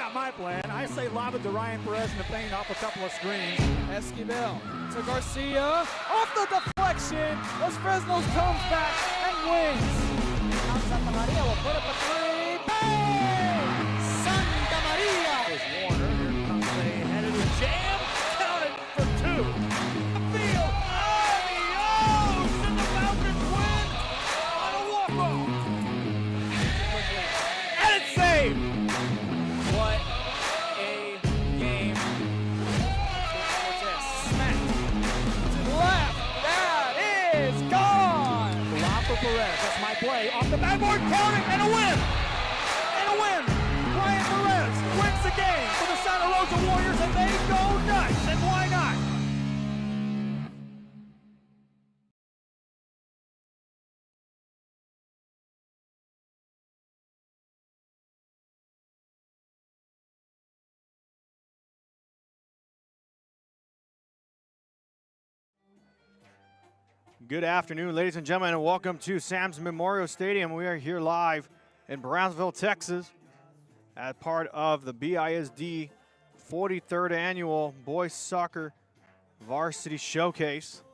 got my plan. I say lob it to Ryan Perez in the paint off a couple of screens. Esquivel to Garcia. Off the deflection. Los Fresnos comes back and wins. Now Santa Maria will put up a three. Bang! Santa Maria! There's Warner. Here comes a headed to jam. Counted for two. Field. Adios! And the Falcons win on a walk-off. And it's saved. What a game. Smack to the left. That is gone. Lob for Perez. That's my play. Off the backboard. Counting and a win. And a win. Ryan Perez wins the game for the Santa Rosa Warriors, and they go nuts. And why not? Good afternoon, ladies and gentlemen, and welcome to Sam's Memorial Stadium. We are here live in Brownsville, Texas, as part of the BISD 43rd Annual Boys Soccer Varsity Showcase.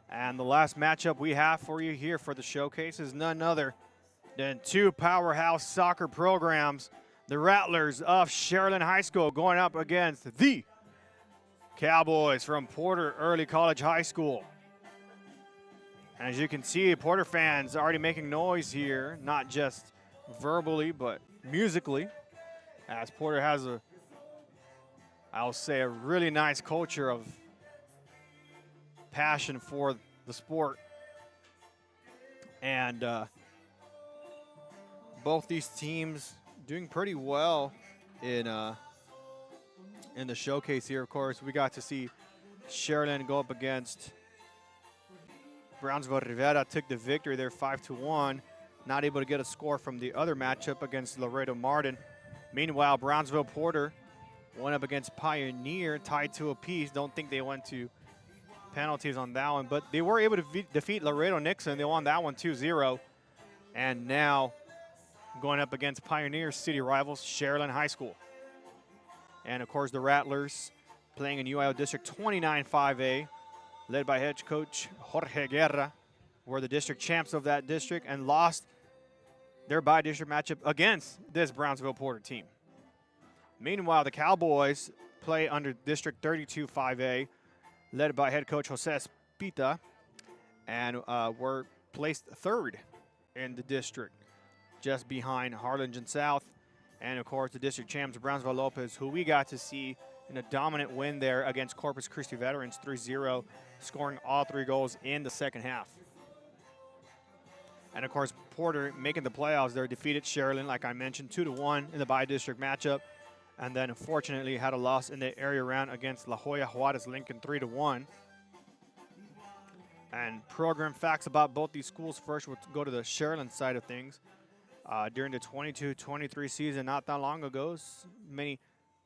And the last matchup we have for you here for the showcase is none other than two powerhouse soccer programs, the Rattlers of Sharyland High School going up against the Cowboys from Porter Early College High School. And as you can see, Porter fans already making noise here, not just verbally, but musically, as Porter has I'll say, a really nice culture of passion for the sport. And both these teams doing pretty well in the showcase here. Of course, we got to see Sharyland go up against Brownsville Rivera, took the victory there 5-1. Not able to get a score from the other matchup against Laredo Martin. Meanwhile, Brownsville Porter went up against Pioneer, tied to a piece. Don't think they went to penalties on that one, but they were able to defeat Laredo Nixon. They won that one 2-0. And now going up against Pioneer City rivals, Sharyland High School. And of course, the Rattlers playing in UIO District 29 5A, led by head coach Jorge Guerra, were the district champs of that district and lost their bi-district matchup against this Brownsville Porter team. Meanwhile, the Cowboys play under District 32 5A, led by head coach Jose Espita, and were placed third in the district, just behind Harlingen South. And of course, the district champs, Brownsville Lopez, who we got to see in a dominant win there against Corpus Christi Veterans 3-0, scoring all three goals in the second half. And of course, Porter making the playoffs there, defeated Sharyland, like I mentioned, 2-1 in the bi-district matchup. And then unfortunately had a loss in the area round against La Jolla Juarez Lincoln 3-1. And program facts about both these schools. First, we'll go to the Sharyland side of things. During the 22-23 season, not that long ago, many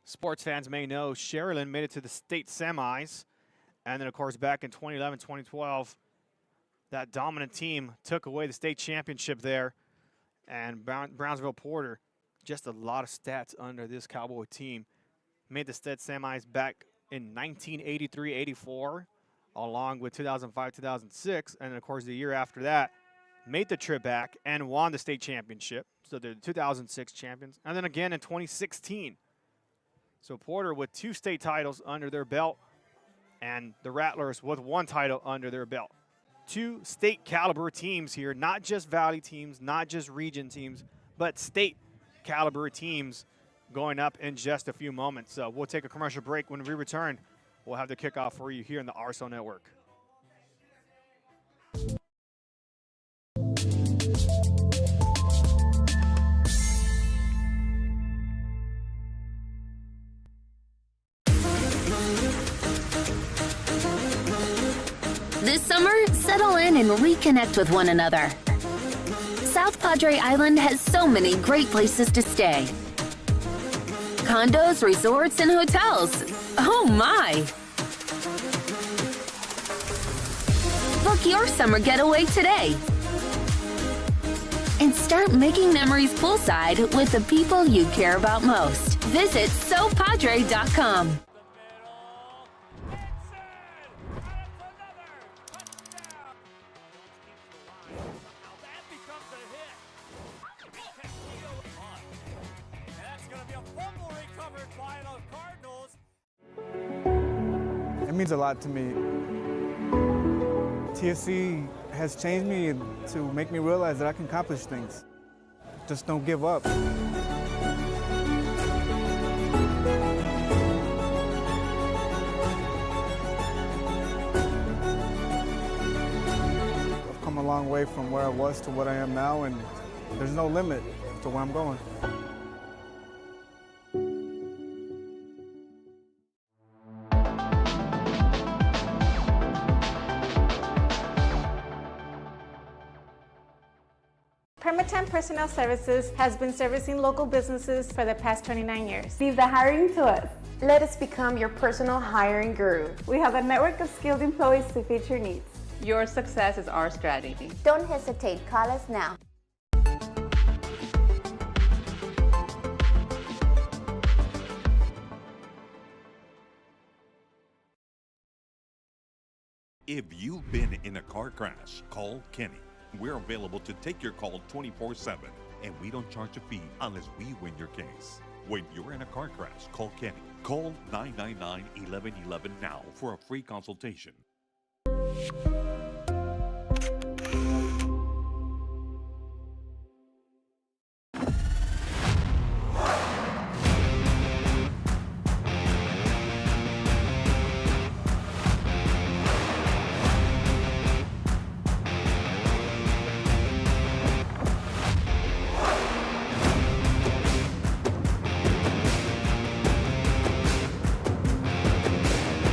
sports fans may know, Sharyland made it to the state semis. And then, of course, back in 2011-2012, that dominant team took away the state championship there. And Brownsville Porter, just a lot of stats under this Cowboy team, made the state semis back in 1983-84, along with 2005-2006. And, of course, the year after that, made the trip back and won the state championship. So they're the 2006 champions. And then again in 2016. So Porter with 2 state titles under their belt, and the Rattlers with 1 title under their belt. 2 state caliber teams here, not just valley teams, not just region teams, but state caliber teams going up in just a few moments. So we'll take a commercial break. When we return, we'll have the kickoff for you here in the RSO Network. This summer, settle in and reconnect with one another. South Padre Island has so many great places to stay. Condos, resorts, and hotels. Oh my! Book your summer getaway today. And start making memories poolside with the people you care about most. Visit SoPadre.com. It means a lot to me. TSC has changed me to make me realize that I can accomplish things. Just don't give up. I've come a long way from where I was to what I am now, and there's no limit to where I'm going. Permatemp Personnel Services has been servicing local businesses for the past 29 years. Leave the hiring to us. Let us become your personal hiring guru. We have a network of skilled employees to fit your needs. Your success is our strategy. Don't hesitate, call us now. If you've been in a car crash, call Kenny. We're available to take your call 24/7, and we don't charge a fee unless we win your case. When you're in a car crash, call Kenny. Call 999-1111 now for a free consultation.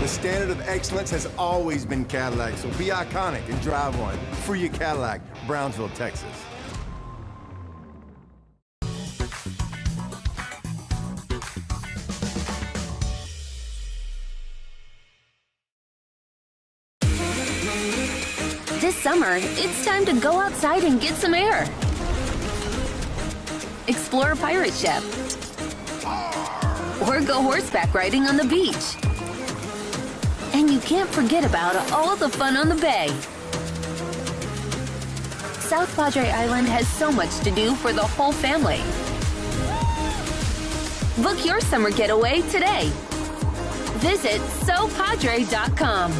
The standard of excellence has always been Cadillac, so be iconic and drive one. Free your Cadillac, Brownsville, Texas. This summer, it's time to go outside and get some air. Explore a pirate ship. Or go horseback riding on the beach. And you can't forget about all the fun on the bay. South Padre Island has so much to do for the whole family. Book your summer getaway today. Visit SoPadre.com.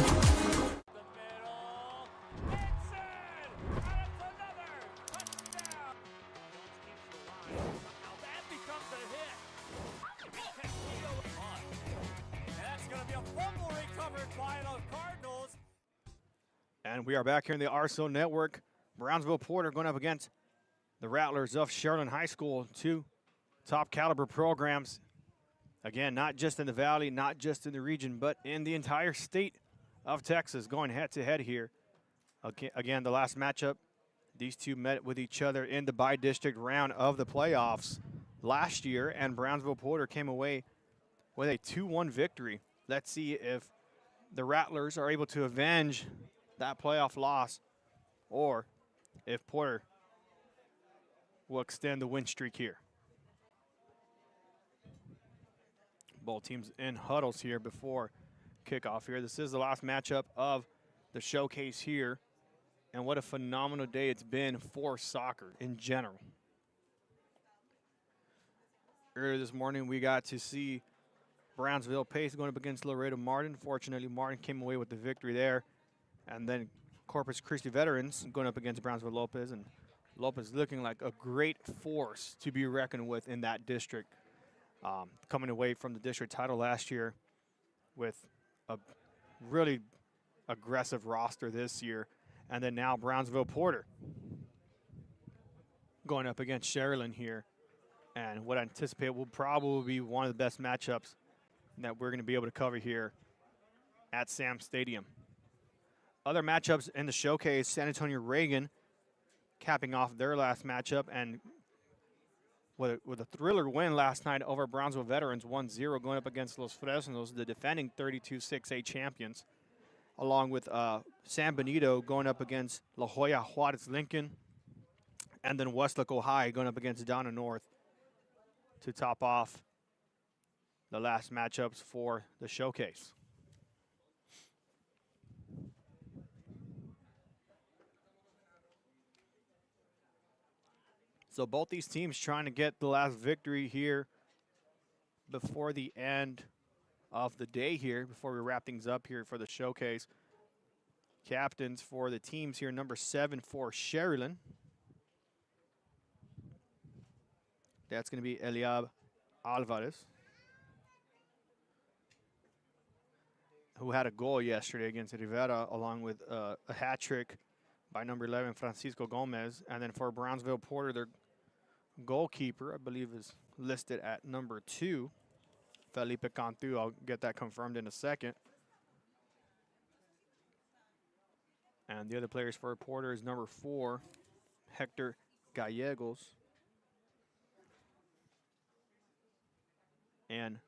And we are back here in the RSO Network. Brownsville Porter going up against the Rattlers of Sharyland High School, two top caliber programs. Again, not just in the Valley, not just in the region, but in the entire state of Texas, going head to head here. Again, the last matchup, these two met with each other in the bi-district round of the playoffs last year, and Brownsville Porter came away with a 2-1 victory. Let's see if the Rattlers are able to avenge that playoff loss, or if Porter will extend the win streak here. Both teams in huddles here before kickoff here. This is the last matchup of the showcase here, and what a phenomenal day it's been for soccer in general. Earlier this morning, we got to see Brownsville Pace going up against Laredo Martin. Fortunately, Martin came away with the victory there. And then Corpus Christi Veterans going up against Brownsville Lopez, and Lopez looking like a great force to be reckoned with in that district. Coming away from the district title last year with a really aggressive roster this year. And then now Brownsville Porter going up against Sharyland here. And what I anticipate will probably be one of the best matchups that we're going to be able to cover here at Sam Stadium. Other matchups in the showcase, San Antonio Reagan capping off their last matchup and with a thriller win last night over Brownsville Veterans, 1-0, going up against Los Fresnos, the defending 32-6A champions, along with San Benito going up against La Jolla Juarez Lincoln, and then Westlaco High going up against Donna North to top off the last matchups for the showcase. So both these teams trying to get the last victory here before the end of the day here, before we wrap things up here for the showcase. Captains for the teams here, number 7 for Sharyland. That's going to be Eliab Alvarez, who had a goal yesterday against Rivera, along with a hat trick by number 11, Francisco Gomez. And then for Brownsville Porter, their goalkeeper, I believe, is listed at number 2, Felipe Cantu. I'll get that confirmed in a second. And the other players for Porter is number 4, Hector Gallegos. And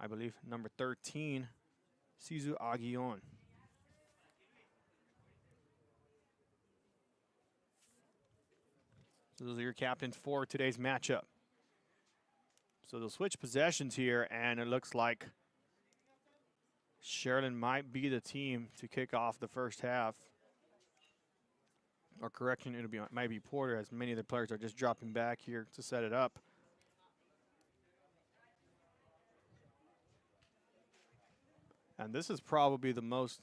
I believe number 13, Sisu Aguillon. So those are your captains for today's matchup. So they'll switch possessions here, and it looks like Sharyland might be the team to kick off the first half. Or correction, might be Porter, as many of the players are just dropping back here to set it up. And this is probably the most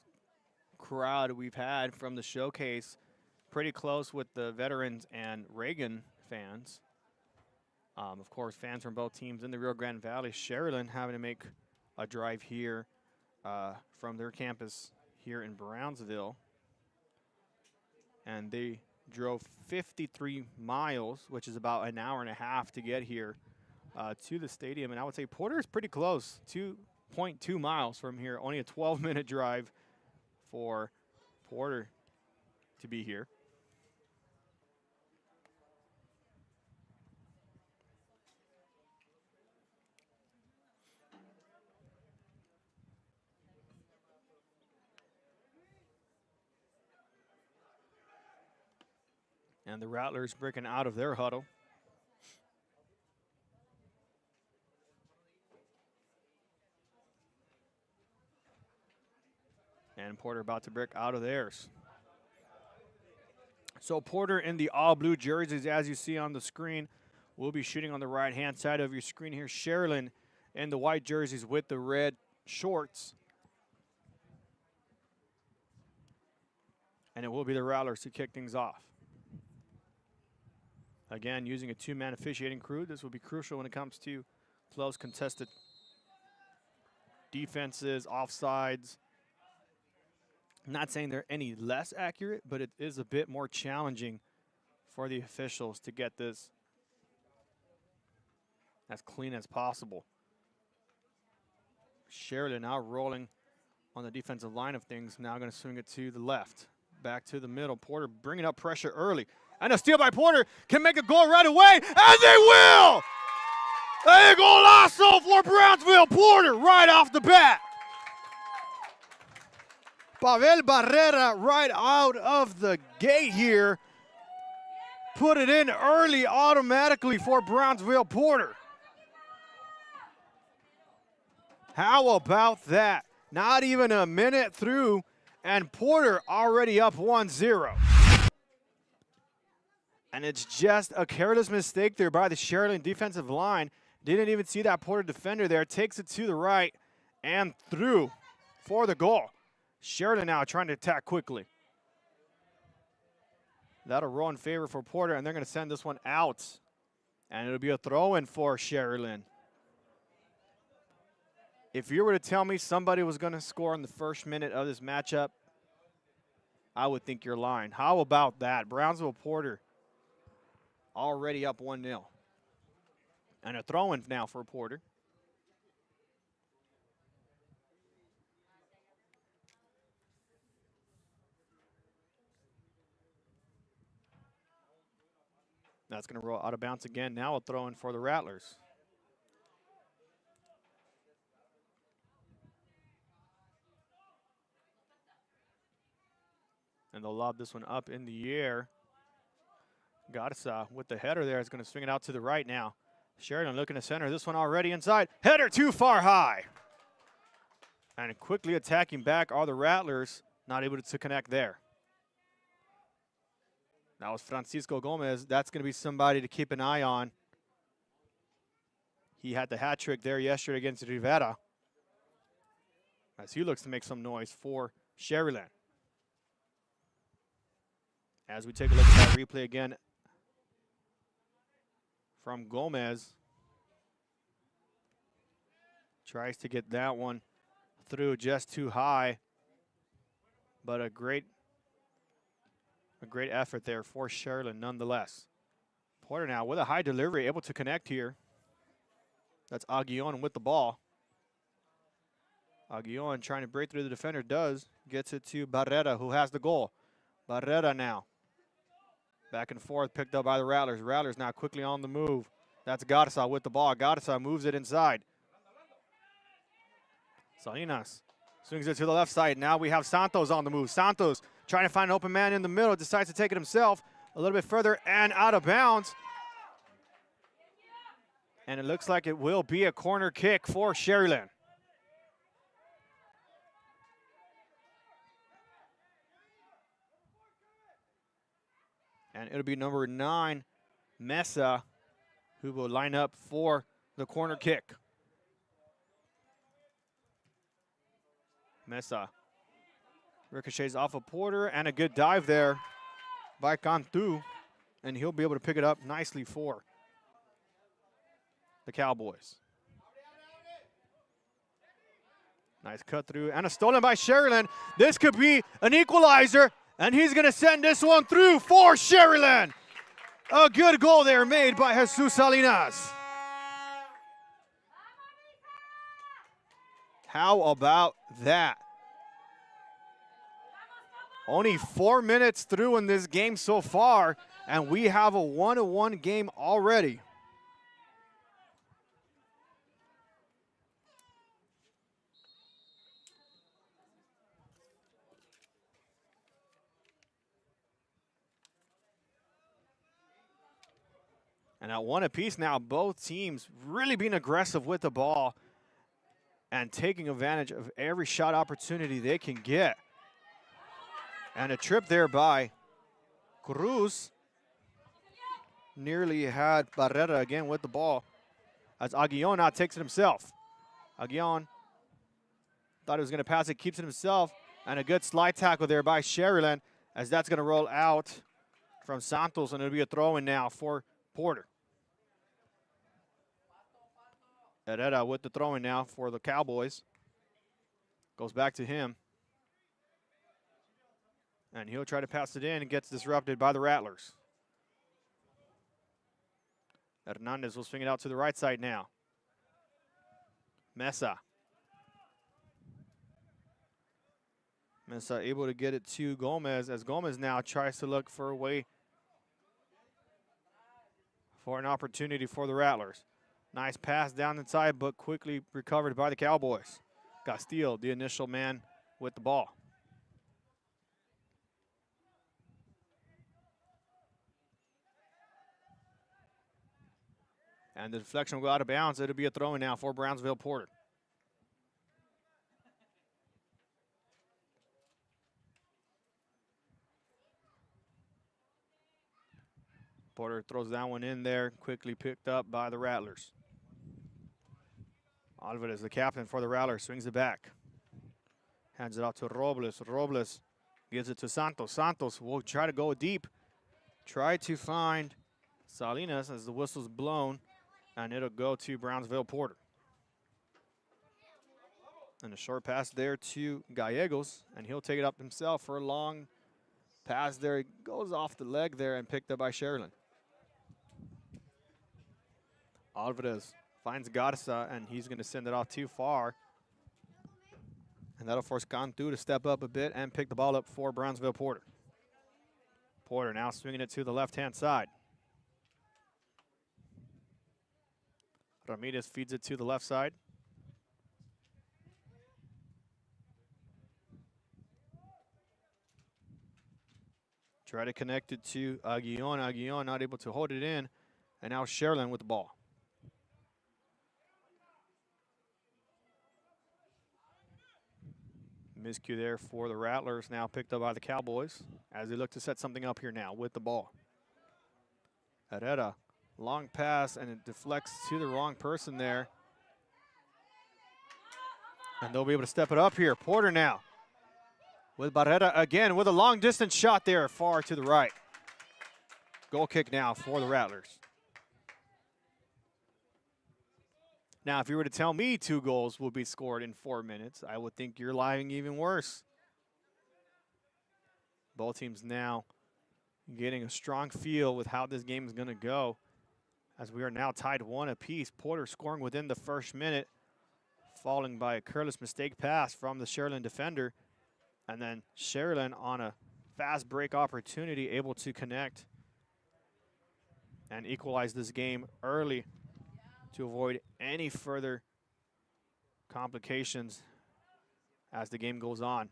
crowd we've had from the showcase. Pretty close with the veterans and Reagan fans. Of course, fans from both teams in the Rio Grande Valley. Sharyland having to make a drive here from their campus here in Brownsville. And they drove 53 miles, which is about an hour and a half to get here to the stadium. And I would say Porter is pretty close, 2.2 miles from here. Only a 12-minute drive for Porter to be here. And the Rattlers breaking out of their huddle. And Porter about to break out of theirs. So Porter in the all-blue jerseys, as you see on the screen, will be shooting on the right-hand side of your screen here. Sharyland in the white jerseys with the red shorts. And it will be the Rattlers to kick things off. Again, using a 2-man officiating crew. This will be crucial when it comes to close contested defenses, offsides. I'm not saying they're any less accurate, but it is a bit more challenging for the officials to get this as clean as possible. Sharyland now rolling on the defensive line of things. Now going to swing it to the left. Back to the middle. Porter bringing up pressure early. And a steal by Porter, can make a goal right away, and they will! A golazo for Brownsville. Porter right off the bat. Pavel Barrera right out of the gate here. Put it in early automatically for Brownsville Porter. How about that? Not even a minute through, and Porter already up 1-0. And it's just a careless mistake there by the Sharyland defensive line. Didn't even see that Porter defender there. Takes it to the right and through for the goal. Sharyland now trying to attack quickly. That'll roll in favor for Porter, and they're going to send this one out. And it'll be a throw-in for Sharyland. If you were to tell me somebody was going to score in the first minute of this matchup, I would think you're lying. How about that? Brownsville Porter already up 1-0. And a throw-in now for Porter. That's going to roll out of bounds again. Now a throw-in for the Rattlers. And they'll lob this one up in the air. Garza with the header there is going to swing it out to the right now. Sharyland looking to center this one already inside. Header too far high. And quickly attacking back are the Rattlers. Not able to connect there. That was Francisco Gomez. That's going to be somebody to keep an eye on. He had the hat trick there yesterday against Rivera, as he looks to make some noise for Sharyland. As we take a look at that replay again from Gomez. Tries to get that one through just too high, but a great effort there for Sharyland nonetheless. Porter now with a high delivery, able to connect here. That's Aguillon with the ball. Aguillon trying to break through the defender, does. Gets it to Barrera, who has the goal. Barrera now. Back and forth, picked up by the Rattlers. Rattlers now quickly on the move. That's Garza with the ball. Garza moves it inside. Salinas swings it to the left side. Now we have Santos on the move. Santos trying to find an open man in the middle. Decides to take it himself a little bit further and out of bounds. And it looks like it will be a corner kick for Sharyland. And it'll be number 9, Mesa, who will line up for the corner kick. Mesa ricochets off of Porter, and a good dive there by Cantu. And he'll be able to pick it up nicely for the Cowboys. Nice cut through, and a stolen by Sharyland. This could be an equalizer, and he's going to send this one through for Sharyland. A good goal there made by Jesus Salinas. How about that? Only 4 minutes through in this game so far, and we have a 1-1 game already. And at 1 apiece now, both teams really being aggressive with the ball and taking advantage of every shot opportunity they can get. And a trip there by Cruz. Nearly had Barrera again with the ball, as Aguillon now takes it himself. Aguillon thought he was going to pass it, keeps it himself, and a good slide tackle there by Sharyland, as that's going to roll out from Santos, and it'll be a throw-in now for Porter. Herrera with the throw-in now for the Cowboys. Goes back to him. And he'll try to pass it in and gets disrupted by the Rattlers. Hernandez will swing it out to the right side now. Mesa. Mesa able to get it to Gomez, as Gomez now tries to look for a way for an opportunity for the Rattlers. Nice pass down inside, but quickly recovered by the Cowboys. Castillo, the initial man with the ball. And the deflection will go out of bounds. It'll be a throw-in now for Brownsville Porter. Porter throws that one in there, quickly picked up by the Rattlers. Alvarez, the captain for the Rattlers, swings it back. Hands it out to Robles. Robles gives it to Santos. Santos will try to go deep. Try to find Salinas as the whistle's blown, and it'll go to Brownsville Porter. And a short pass there to Gallegos, and he'll take it up himself for a long pass there. He goes off the leg there and picked up by Sharyland. Alvarez finds Garza, and he's going to send it off too far. And that'll force Cantu to step up a bit and pick the ball up for Brownsville Porter. Porter now swinging it to the left-hand side. Ramirez feeds it to the left side. Try to connect it to Aguillon. Aguillon not able to hold it in. And now Sharyland with the ball. Miscue there for the Rattlers, now picked up by the Cowboys as they look to set something up here now with the ball. Herrera, long pass, and it deflects to the wrong person there. And they'll be able to step it up here. Porter now with Barrera again with a long distance shot there far to the right. Goal kick now for the Rattlers. Now, if you were to tell me 2 goals will be scored in 4 minutes, I would think you're lying even worse. Both teams now getting a strong feel with how this game is going to go, as we are now tied 1 apiece. Porter scoring within the first minute, falling by a careless mistake pass from the Sharyland defender. And then Sharyland on a fast break opportunity able to connect and equalize this game early to avoid any further complications as the game goes on.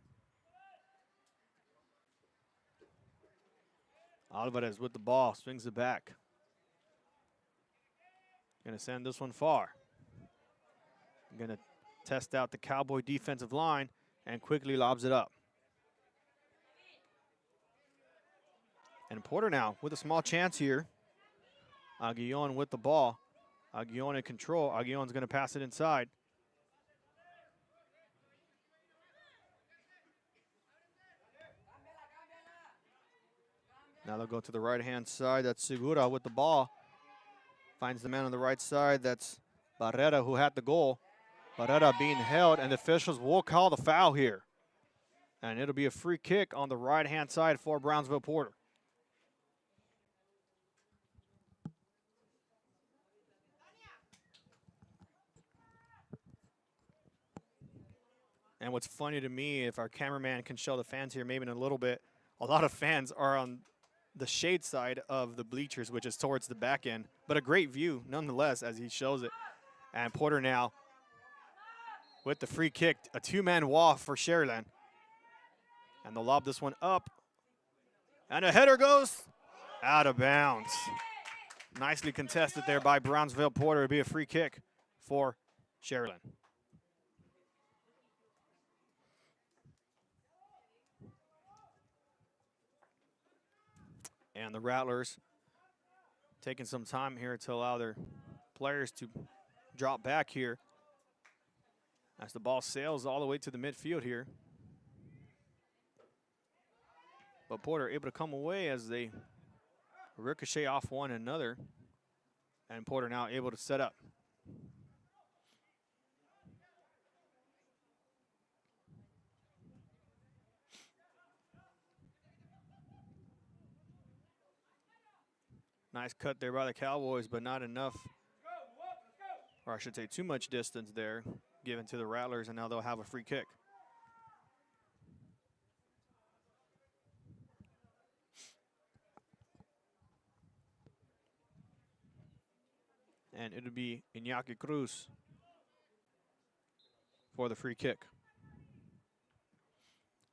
Alvarez with the ball, swings it back. Gonna send this one far. Gonna test out the Cowboy defensive line and quickly lobs it up. And Porter now with a small chance here. Aguillon with the ball. Aguillon in control. Aguillon's going to pass it inside. Now they'll go to the right-hand side. That's Segura with the ball. Finds the man on the right side. That's Barrera, who had the goal. Barrera being held, and the officials will call the foul here. And it'll be a free kick on the right-hand side for Brownsville Porter. And what's funny to me, if our cameraman can show the fans here maybe in a little bit, a lot of fans are on the shade side of the bleachers, which is towards the back end. But a great view nonetheless as he shows it. And Porter now with the free kick, a 2-man wall for Sharyland. And they'll lob this one up. And a header goes out of bounds. Nicely contested there by Brownsville Porter. It'll be a free kick for Sharyland. And the Rattlers taking some time here to allow their players to drop back here as the ball sails all the way to the midfield here. But Porter able to come away as they ricochet off one another. And Porter now able to set up. Nice cut there by the Cowboys, but not enough, or I should say too much distance there given to the Rattlers, and now they'll have a free kick. And it'll be Iñaki Cruz for the free kick.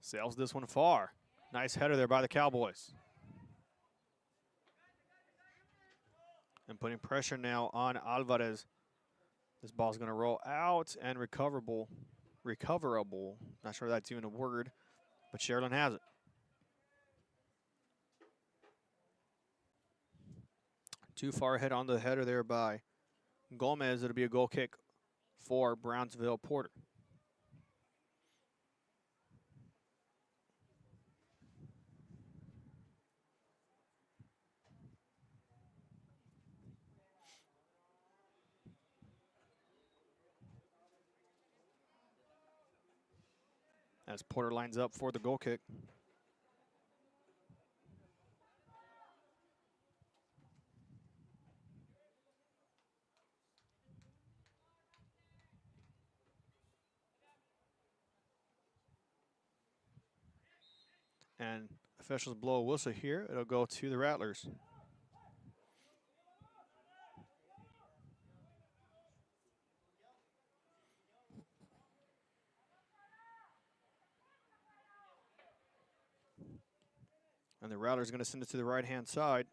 Sails this one far. Nice header there by the Cowboys. And putting pressure now on Alvarez. This ball's going to roll out and recoverable. Not sure that's even a word, but Sharyland has it. Too far ahead on the header there by Gomez. It'll be a goal kick for Brownsville Porter. As Porter lines up for the goal kick. And officials blow a whistle here. It'll go to the Rattlers. And the Rattlers are going to send it to the right-hand side.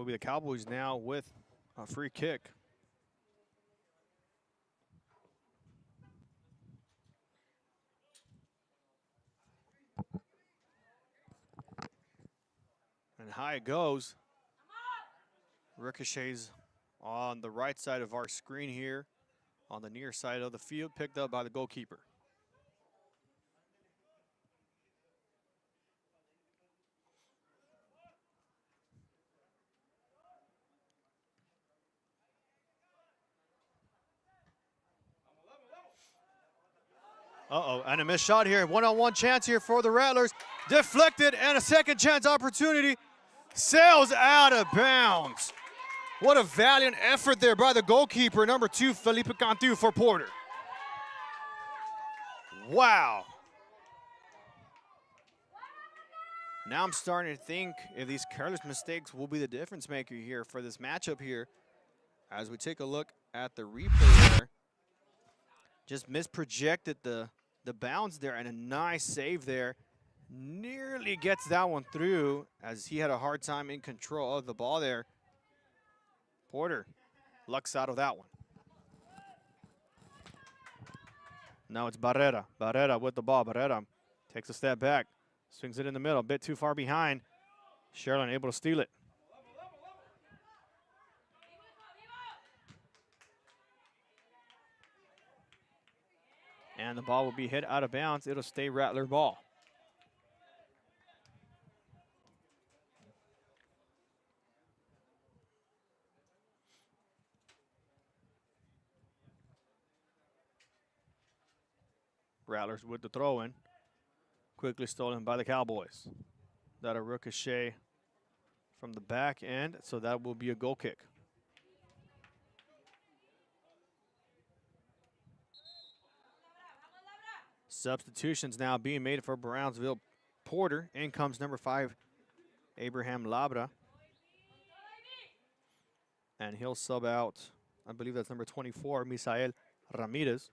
will be the Cowboys now with a free kick. And high it goes. Ricochets on the right side of our screen here, on the near side of the field, picked up by the goalkeeper. Uh-oh, and a missed shot here. One-on-one chance here for the Rattlers. Deflected, and a second chance opportunity. Sails out of bounds. What a valiant effort there by the goalkeeper, number 2, Felipe Cantu for Porter. Wow. Now I'm starting to think if these careless mistakes will be the difference maker here for this matchup here. As we take a look at the replay there. Just misprojected the bounds there, and a nice save there. Nearly gets that one through as he had a hard time in control of the ball there. Porter lucks out of that one. Now it's Barrera. Barrera with the ball. Barrera takes a step back. Swings it in the middle, a bit too far behind. Sharyland able to steal it. And the ball will be hit out of bounds. It'll stay Rattler ball. Rattlers with the throw in. Quickly stolen by the Cowboys. That'll ricochet from the back end, so that will be a goal kick. Substitutions now being made for Brownsville. Porter. In comes number 5, Abraham Labra. And he'll sub out, I believe that's number 24, Misael Ramirez.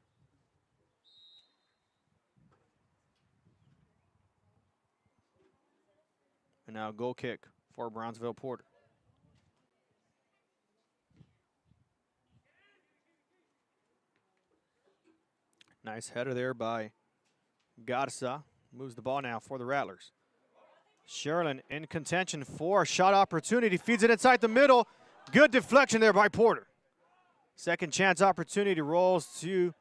And now a goal kick for Brownsville Porter. Nice header there by Garza. Moves the ball now for the Rattlers. Sharyland in contention for a shot opportunity. Feeds it inside the middle. Good deflection there by Porter. Second chance opportunity rolls to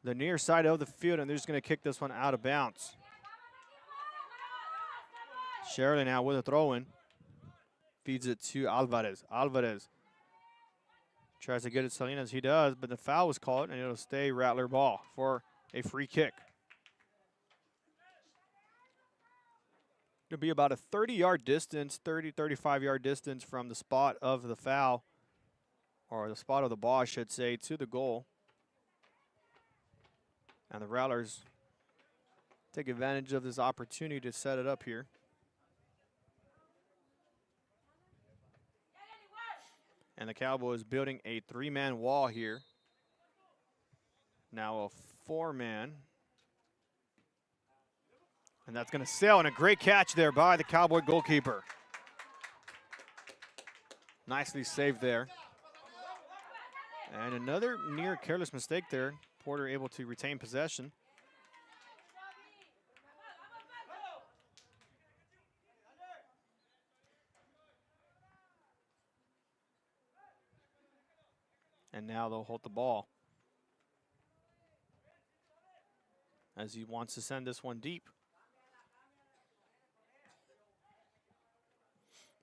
the near side of the field, and they're just going to kick this one out of bounds. Sharyland now with a throw-in. Feeds it to Alvarez. Alvarez tries to get it to Salinas. He does, but the foul was called, and it'll stay Rattler ball for a free kick. It'll be about a 30-yard distance, 35-yard distance from the spot of the foul, or the spot of the ball, I should say, to the goal. And the Rattlers take advantage of this opportunity to set it up here. And the Cowboys building a 3-man wall here. Now a 4-man. And that's going to sail, and a great catch there by the Cowboy goalkeeper. Nicely saved there. And another near careless mistake there. Porter able to retain possession. And now they'll hold the ball as he wants to send this one deep.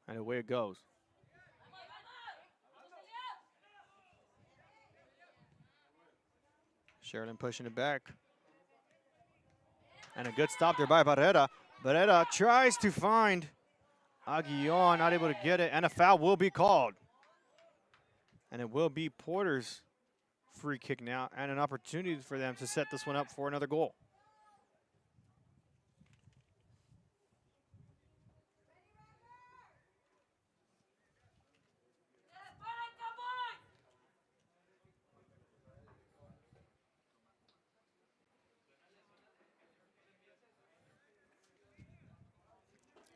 And away it goes. Sharyland pushing it back. And a good stop there by Barrera. Barrera tries to find Aguillon, not able to get it, and a foul will be called. And it will be Porter's free kick now, and an opportunity for them to set this one up for another goal.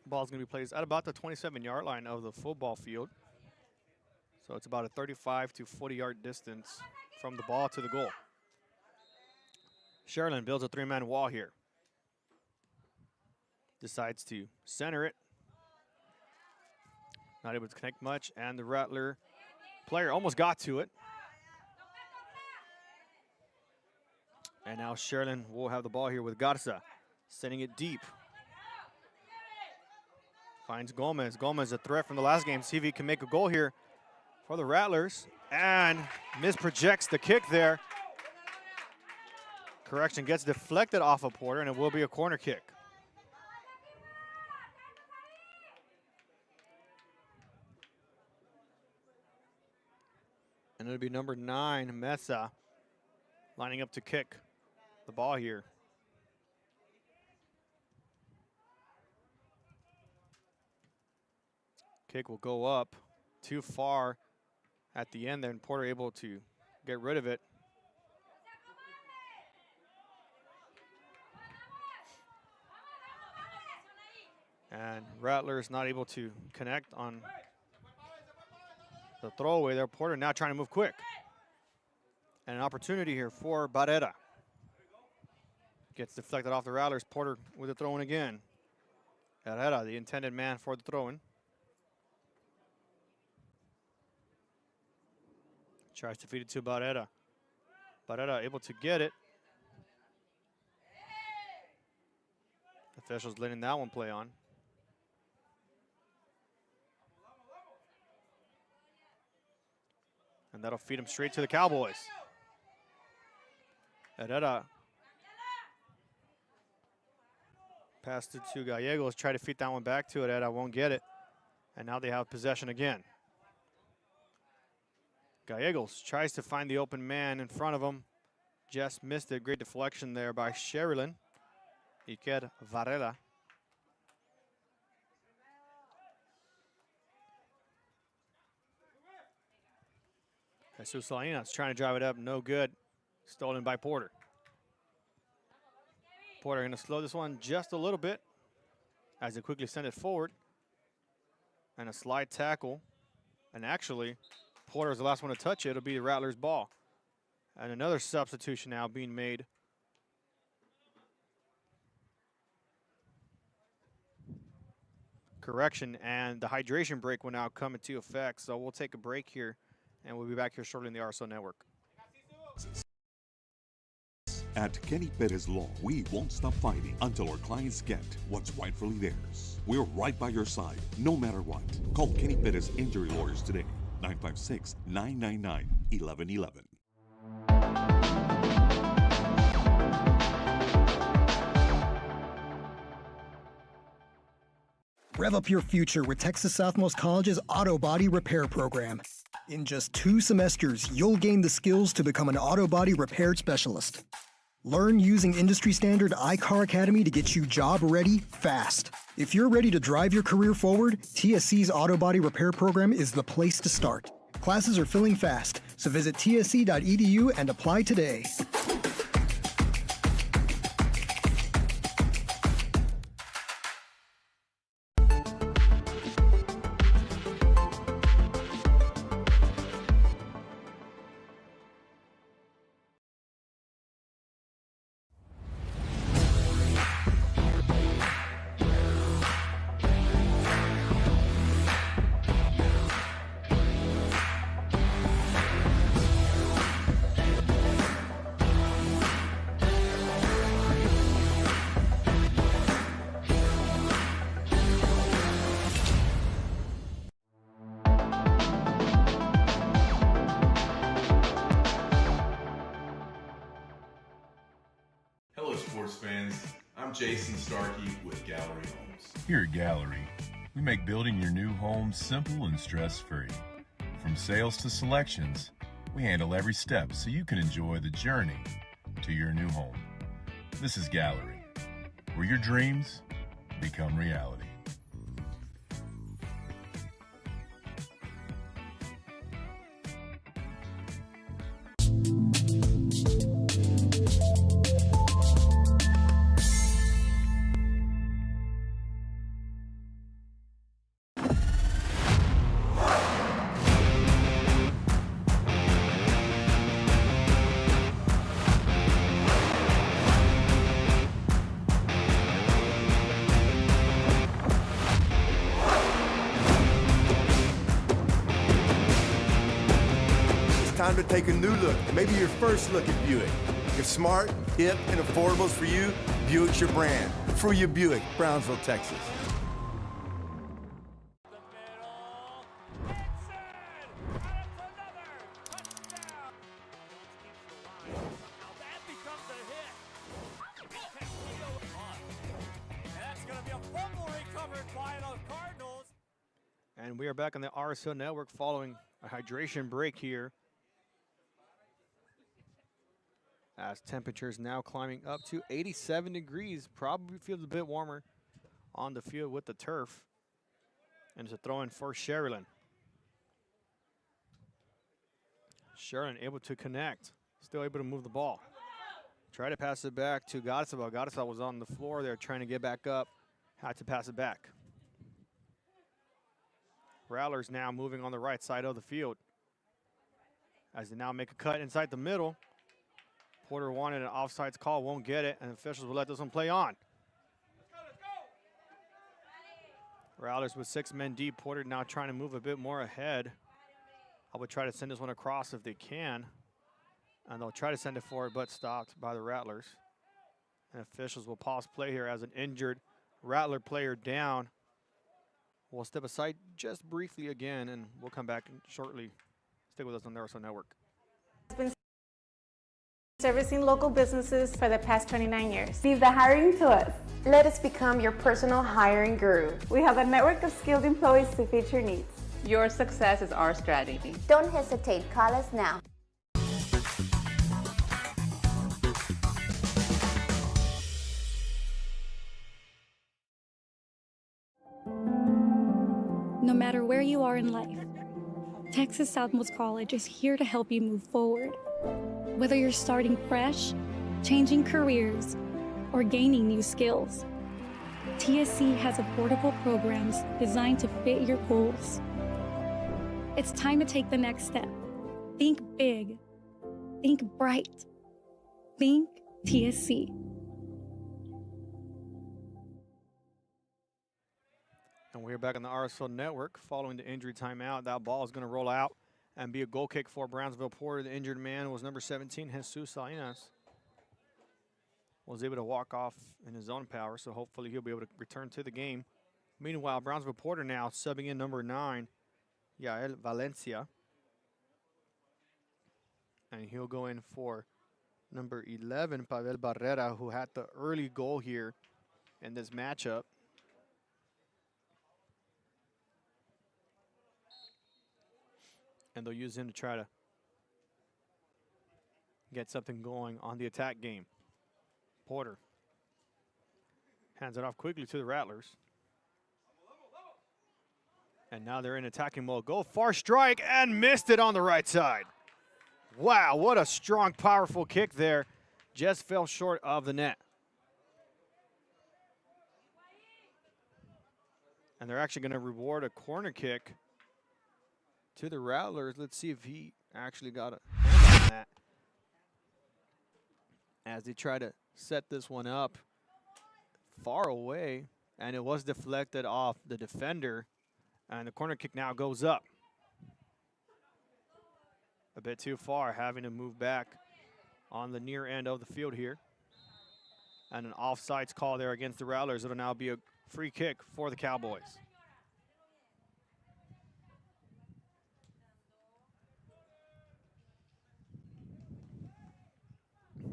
Ball's going to be placed at about the 27-yard line of the football field. So it's about a 35 to 40-yard distance from the ball to the goal. Sharyland builds a three-man wall here. Decides to center it. Not able to connect much, and the Rattler player almost got to it. And now Sharyland will have the ball here with Garza, sending it deep. Finds Gomez. Gomez, a threat from the last game. See if he can make a goal here for the Rattlers. And misprojects the kick there. Correction, gets deflected off of Porter, and it will be a corner kick. And it'll be number 9, Mesa, lining up to kick the ball here. Kick will go up too far at the end there, and Porter able to get rid of it. And Rattlers not able to connect on the throwaway there. Porter now trying to move quick. And an opportunity here for Barrera. Gets deflected off the Rattlers. Porter with the throw-in again. Herrera, the intended man for the throw-in. Tries to feed it to Barrera. Barrera able to get it. Officials letting that one play on. And that'll feed him straight to the Cowboys. Herrera passed it to Gallegos. Try to feed that one back to Herrera. Won't get it. And now they have possession again. Gallegos tries to find the open man in front of him. Just missed it. Great deflection there by Sharyland. Iker Varela. Jesus Salinas trying to drive it up. No good. Stolen by Porter. Porter going to slow this one just a little bit as they quickly send it forward. And a slide tackle. And actually, Porter is the last one to touch it. It'll be the Rattlers' ball. And another substitution now being made. Correction, and the hydration break will now come into effect. So we'll take a break here, and we'll be back here shortly in the RSO Network. At Kenny Perez Law, we won't stop fighting until our clients get what's rightfully theirs. We're right by your side, no matter what. Call Kenny Perez Injury Lawyers today, 956-999-1111. Rev up your future with Texas Southmost College's Auto Body Repair Program. In just 2 semesters, you'll gain the skills to become an auto body repair specialist. Learn using industry standard iCar Academy to get you job ready fast. If you're ready to drive your career forward, TSC's Auto Body Repair Program is the place to start. Classes are filling fast, so visit tsc.edu and apply today. Hello sports fans, I'm Jason Starkey with Gallery Homes. Here at Gallery, we make building your new home simple and stress-free. From sales to selections, we handle every step so you can enjoy the journey to your new home. This is Gallery, where your dreams become reality. time to take a new look. Maybe your first look at Buick. If smart, hip, and affordable is for you, Buick's your brand. For your Buick, Brownsville, Texas. And we are back on the RSL Network following a hydration break here. As temperatures now climbing up to 87 degrees. Probably feels a bit warmer on the field with the turf. And it's a throw in for Sharyland. Sharyland able to connect. Still able to move the ball. Try to pass it back to Gottesal. Gottesal was on the floor there trying to get back up. Had to pass it back. Rattlers now moving on the right side of the field as they now make a cut inside the middle. Porter wanted an offsides call, won't get it, and officials will let this one play on. Rattlers with 6 men deep. Porter now trying to move a bit more ahead. I would try to send this one across if they can. And they'll try to send it forward, but stopped by the Rattlers. And officials will pause play here as an injured Rattler player down. We'll step aside just briefly again, and we'll come back shortly. Stay with us on the RSL Network. Been servicing local businesses for the past 29 years. Leave the hiring to us. Let us become your personal hiring guru. We have a network of skilled employees to fit your needs. Your success is our strategy. Don't hesitate. Call us now. No matter where you are in life, Texas Southmost College is here to help you move forward. Whether you're starting fresh, changing careers, or gaining new skills, TSC has affordable programs designed to fit your goals. It's time to take the next step. Think big. Think bright. Think TSC. And we're back on the RSL Network following the injury timeout. That ball is going to roll out and be a goal kick for Brownsville Porter. The injured man was number 17, Jesus Salinas. Was able to walk off in his own power, so hopefully he'll be able to return to the game. Meanwhile, Brownsville Porter now subbing in number 9, Yael Valencia. And he'll go in for number 11, Pavel Barrera, who had the early goal here in this matchup. And they'll use him to try to get something going on the attack game. Porter hands it off quickly to the Rattlers. And now they're in attacking mode. Go far strike and missed it on the right side. Wow, what a strong, powerful kick there. Just fell short of the net. And they're actually going to reward a corner kick to the Rattlers. Let's see if he actually got a hand on that as they try to set this one up far away, and it was deflected off the defender, and the corner kick now goes up. A bit too far, having to move back on the near end of the field here. And an offsides call there against the Rattlers. It'll now be a free kick for the Cowboys.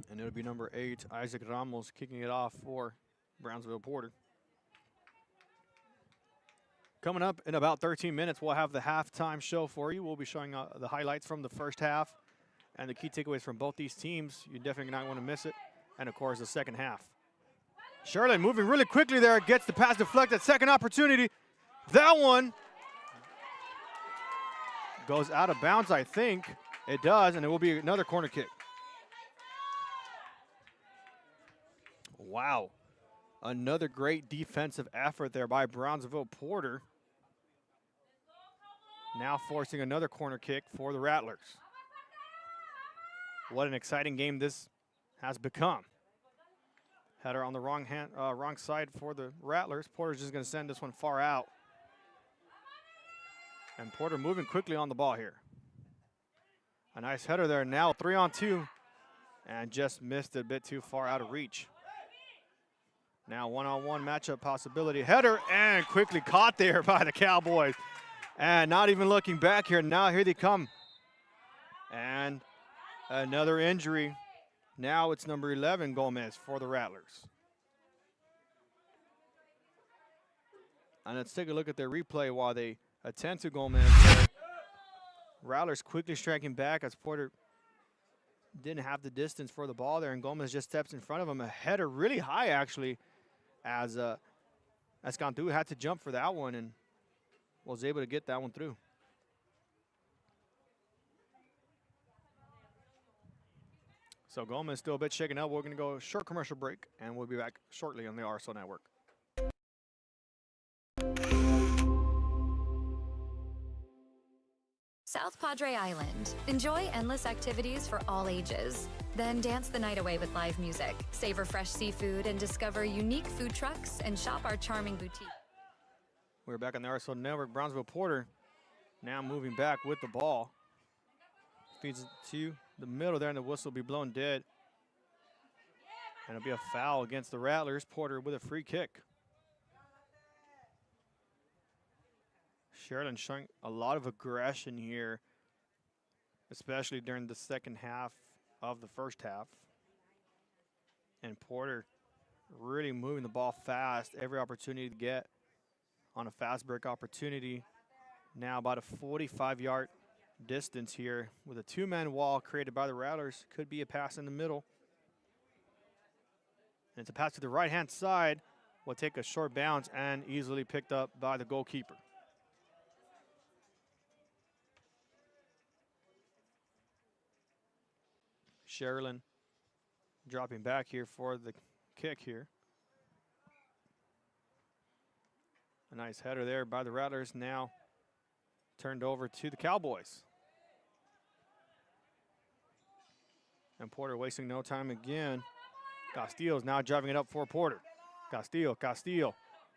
And it'll be number 8, Isaac Ramos, kicking it off for Brownsville Porter. Coming up in about 13 minutes, we'll have the halftime show for you. We'll be showing the highlights from the first half and the key takeaways from both these teams. You definitely not want to miss it. And, of course, the second half. Sharyland moving really quickly there, gets the pass deflected. Second opportunity. That one goes out of bounds, I think. It does, and it will be another corner kick. Wow. Another great defensive effort there by Brownsville Porter. Now forcing another corner kick for the Rattlers. What an exciting game this has become. Header on the wrong side for the Rattlers. Porter's just going to send this one far out. And Porter moving quickly on the ball here. A nice header there. Now 3-on-2. And just missed it a bit too far out of reach. Now 1-on-1 matchup possibility. Header and quickly caught there by the Cowboys. And not even looking back here. Now here they come. And another injury. Now it's number 11, Gomez, for the Rattlers. And let's take a look at their replay while they attend to Gomez. Rattlers quickly striking back as Porter didn't have the distance for the ball there, and Gomez just steps in front of him. A header really high, actually, as Cantu had to jump for that one and was able to get that one through. So Gomez still a bit shaken up. We're going to go a short commercial break, and we'll be back shortly on the RSL Network. South Padre Island. Enjoy endless activities for all ages. Then dance the night away with live music. Savor fresh seafood and discover unique food trucks and shop our charming boutique. We're back on the RSL Network. Brownsville Porter now moving back with the ball. Feeds it to the middle there, and the whistle will be blown dead. And it'll be a foul against the Rattlers. Porter with a free kick. Sharyland showing a lot of aggression here, especially during the second half of the first half. And Porter really moving the ball fast, every opportunity to get on a fast break opportunity. Now about a 45-yard distance here with a two-man wall created by the Rattlers. Could be a pass in the middle. And it's a pass to the right-hand side. Will take a short bounce and easily picked up by the goalkeeper. Sharyland dropping back here for the kick here. A nice header there by the Rattlers, now turned over to the Cowboys. And Porter wasting no time again. Castillo's now driving it up for Porter. Castillo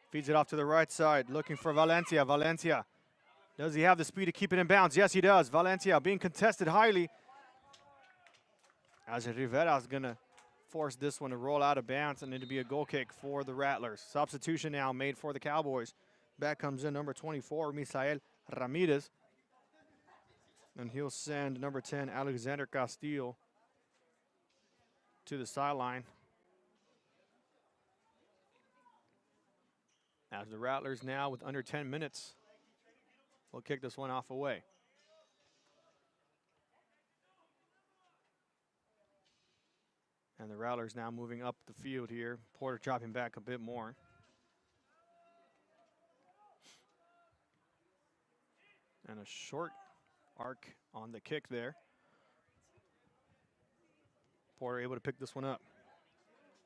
feeds it off to the right side, looking for Valencia. Valencia, does he have the speed to keep it in bounds? Yes, he does. Valencia being contested highly, as Rivera's gonna force this one to roll out of bounds, and it'll be a goal kick for the Rattlers. Substitution now made for the Cowboys. Back comes in number 24, Misael Ramirez. And he'll send number 10, Alexander Castillo, to the sideline. As the Rattlers now, with under 10 minutes, will kick this one off away. And the Rattlers now moving up the field here. Porter dropping back a bit more. And a short arc on the kick there. Porter able to pick this one up.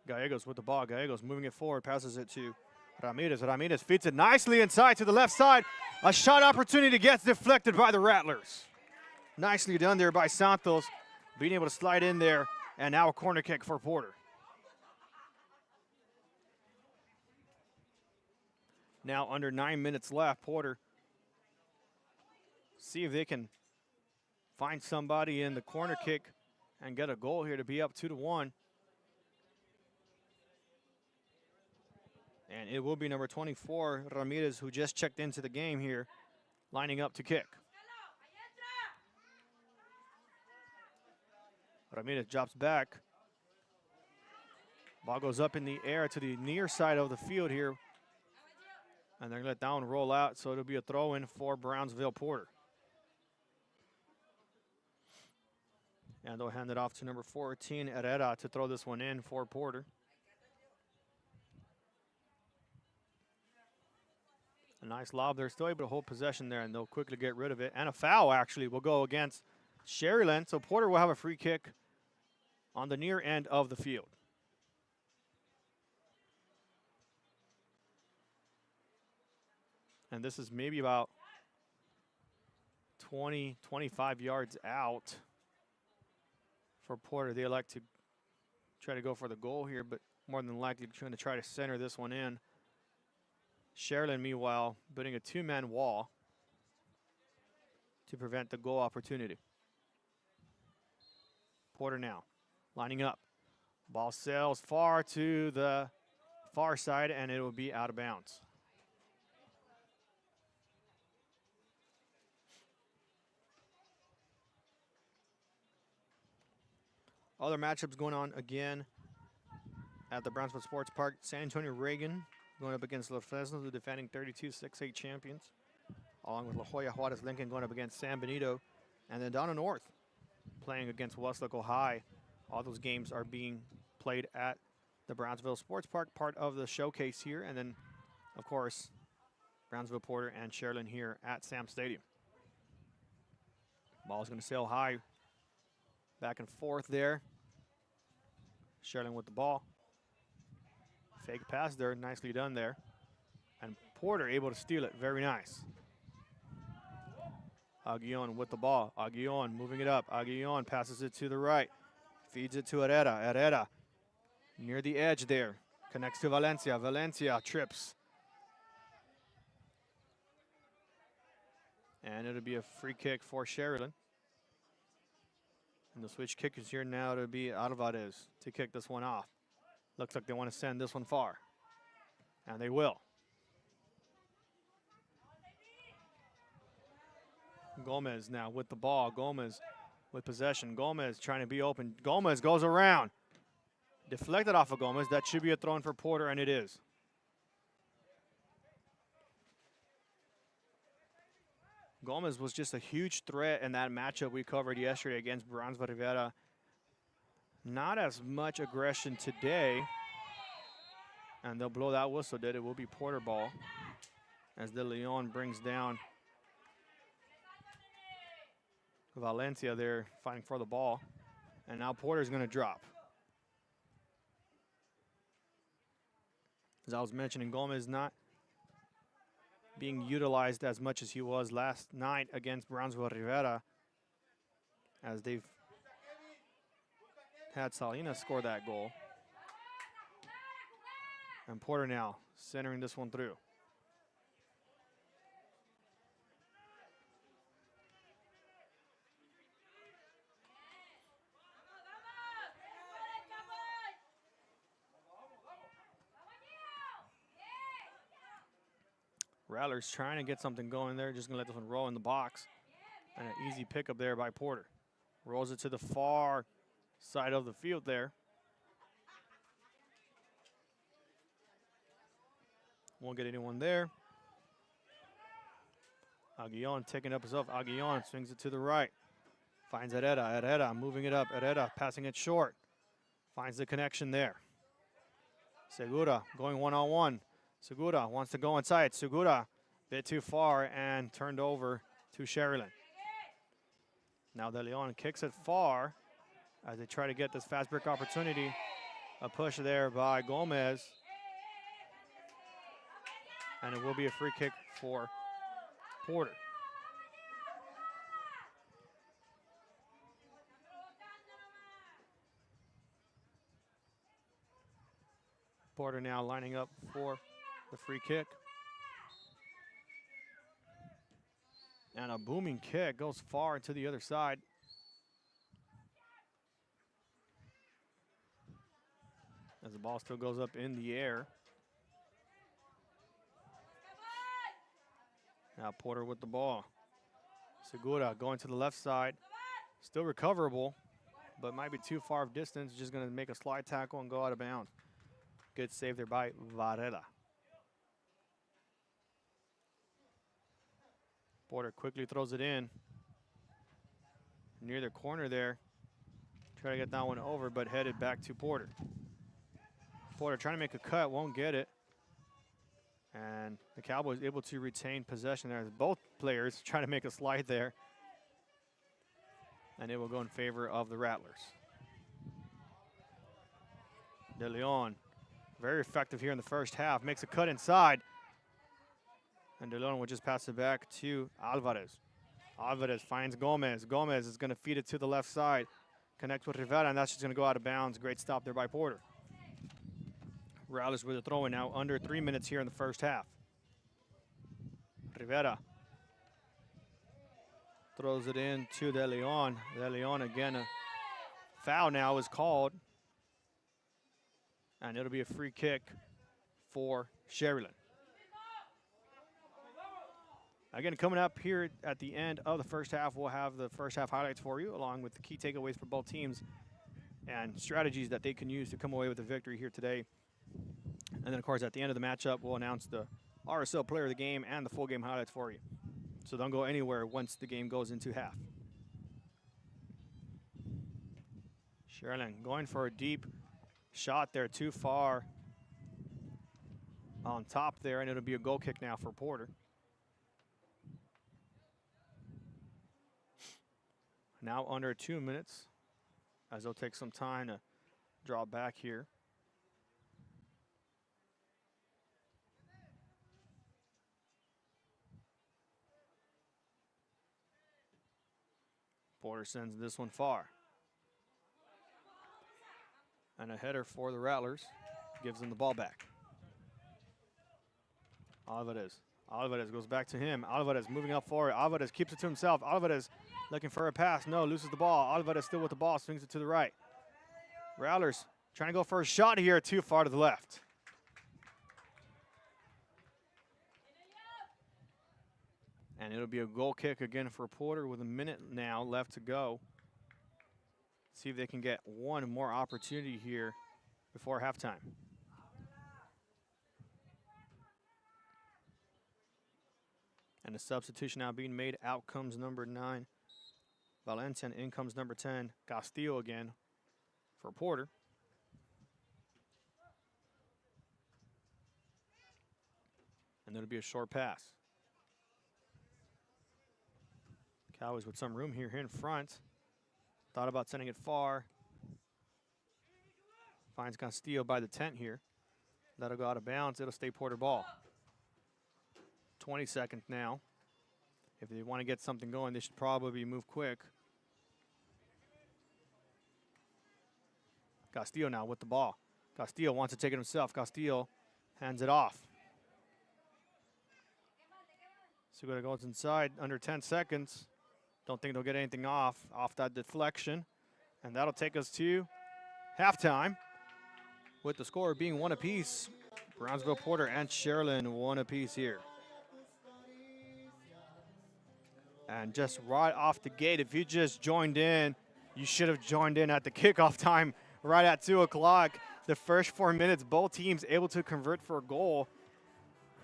Gallegos with the ball. Gallegos moving it forward, passes it to Ramirez. Ramirez feeds it nicely inside to the left side. A shot opportunity gets deflected by the Rattlers. Nicely done there by Santos, being able to slide in there. And now a corner kick for Porter. Now under 9 minutes left. Porter, see if they can find somebody in the corner kick and get a goal here to be up 2-1. And it will be number 24, Ramirez, who just checked into the game here, lining up to kick. Ramirez drops back. Ball goes up in the air to the near side of the field here. And they're going to let that one roll out, so it'll be a throw-in for Brownsville Porter. And they'll hand it off to number 14, Herrera, to throw this one in for Porter. A nice lob. They're still able to hold possession there, and they'll quickly get rid of it. And a foul, actually, will go against Sharyland. So Porter will have a free kick on the near end of the field. And this is maybe about 20, 25 yards out for Porter. They elect to try to go for the goal here, but more than likely trying to try to center this one in. Sharyland, meanwhile, building a two-man wall to prevent the goal opportunity. Porter now lining up. Ball sails far to the far side, and it will be out of bounds. Other matchups going on again at the Brownsville Sports Park. San Antonio Reagan going up against Los Fresnos, the defending 32-6A champions, along with La Jolla Juarez Lincoln going up against San Benito, and then Donna North playing against Westlake High. All those games are being played at the Brownsville Sports Park, part of the showcase here, and then, of course, Brownsville Porter and Sharyland here at Sam Stadium. Ball's going to sail high, back and forth there. Sharyland with the ball. Fake pass there, nicely done there. And Porter able to steal it, very nice. Aguillon with the ball. Aguillon moving it up. Aguillon passes it to the right. Feeds it to Herrera. Herrera near the edge there. Connects to Valencia. Valencia trips. And it'll be a free kick for Sharyland. And the switch kick is here now to be Alvarez to kick this one off. Looks like they want to send this one far. And they will. Gomez now with the ball. Gomez with possession. Gomez trying to be open. Gomez goes around. Deflected off of Gomez. That should be a throw in for Porter, and it is. Gomez was just a huge threat in that matchup we covered yesterday against Brownsville Rivera. Not as much aggression today. And they'll blow that whistle, it will be Porter ball as De Leon brings down Valencia there fighting for the ball. And now Porter's going to drop. As I was mentioning, Gomez not being utilized as much as he was last night against Brownsville Rivera, as they've had Salinas score that goal. And Porter now centering this one through. Rattler's trying to get something going there, just gonna let this one roll in the box. And an easy pickup there by Porter. Rolls it to the far side of the field there. Won't get anyone there. Aguillon taking up himself. Aguillon swings it to the right. Finds Herrera. Herrera moving it up. Herrera passing it short. Finds the connection there. Segura going one-on-one. Segura wants to go inside. Segura a bit too far and turned over to Sharyland. Now De Leon kicks it far as they try to get this fast break opportunity. A push there by Gomez. And it will be a free kick for Porter. Porter now lining up for the free kick. And a booming kick goes far to the other side. As the ball still goes up in the air. Now Porter with the ball. Segura going to the left side. Still recoverable, but might be too far of distance. Just going to make a slide tackle and go out of bounds. Good save there by Varela. Porter quickly throws it in. Near the corner there. Try to get that one over, but headed back to Porter. Porter trying to make a cut, won't get it. And the Cowboys able to retain possession there as both players try to make a slide there. And it will go in favor of the Rattlers. De Leon, very effective here in the first half, makes a cut inside. And De Leon will just pass it back to Alvarez. Alvarez finds Gomez. Gomez is going to feed it to the left side. Connects with Rivera, and that's just going to go out of bounds. Great stop there by Porter. Rattlers with a throw in now, under 3 minutes here in the first half. Rivera throws it in to De Leon. De Leon again, a Foul now is called. And it'll be a free kick for Sharyland. Again, coming up here at the end of the first half, we'll have the first half highlights for you, along with the key takeaways for both teams and strategies that they can use to come away with a victory here today. And then, of course, at the end of the matchup, we'll announce the RSL player of the game and the full game highlights for you. So don't go anywhere once the game goes into half. Sharyland going for a deep shot there, too far on top there, and it'll be a goal kick now for Porter. Now under 2 minutes, as they'll take some time to draw back here. Porter sends this one far. And a header for the Rattlers. Gives them the ball back. Alvarez goes back to him. Alvarez moving up forward. Alvarez keeps it to himself. Alvarez looking for a pass. No, loses the ball. Alvarez still with the ball. Swings it to the right. Rattlers trying to go for a shot here. Too far to the left. And it'll be a goal kick again for Porter with a minute now left to go. See if they can get one more opportunity here before halftime. And a substitution now being made. Out comes number 9, Valencia, and in comes number 10, Castillo again for Porter. And it'll be a short pass. Cowboys with some room here in front. Thought about sending it far. Finds Castillo by the tent here. That'll go out of bounds. It'll stay Porter ball. 20 seconds now. If they want to get something going, they should probably move quick. Castillo now with the ball. Castillo wants to take it himself. Castillo hands it off. Segura goes inside under 10 seconds. Don't think they'll get anything off that deflection. And that'll take us to halftime with the score being 1 apiece. Brownsville, Porter, and Sharyland 1 apiece here. And just right off the gate, if you just joined in, you should have joined in at the kickoff time right at 2 o'clock. The first 4 minutes, both teams able to convert for a goal.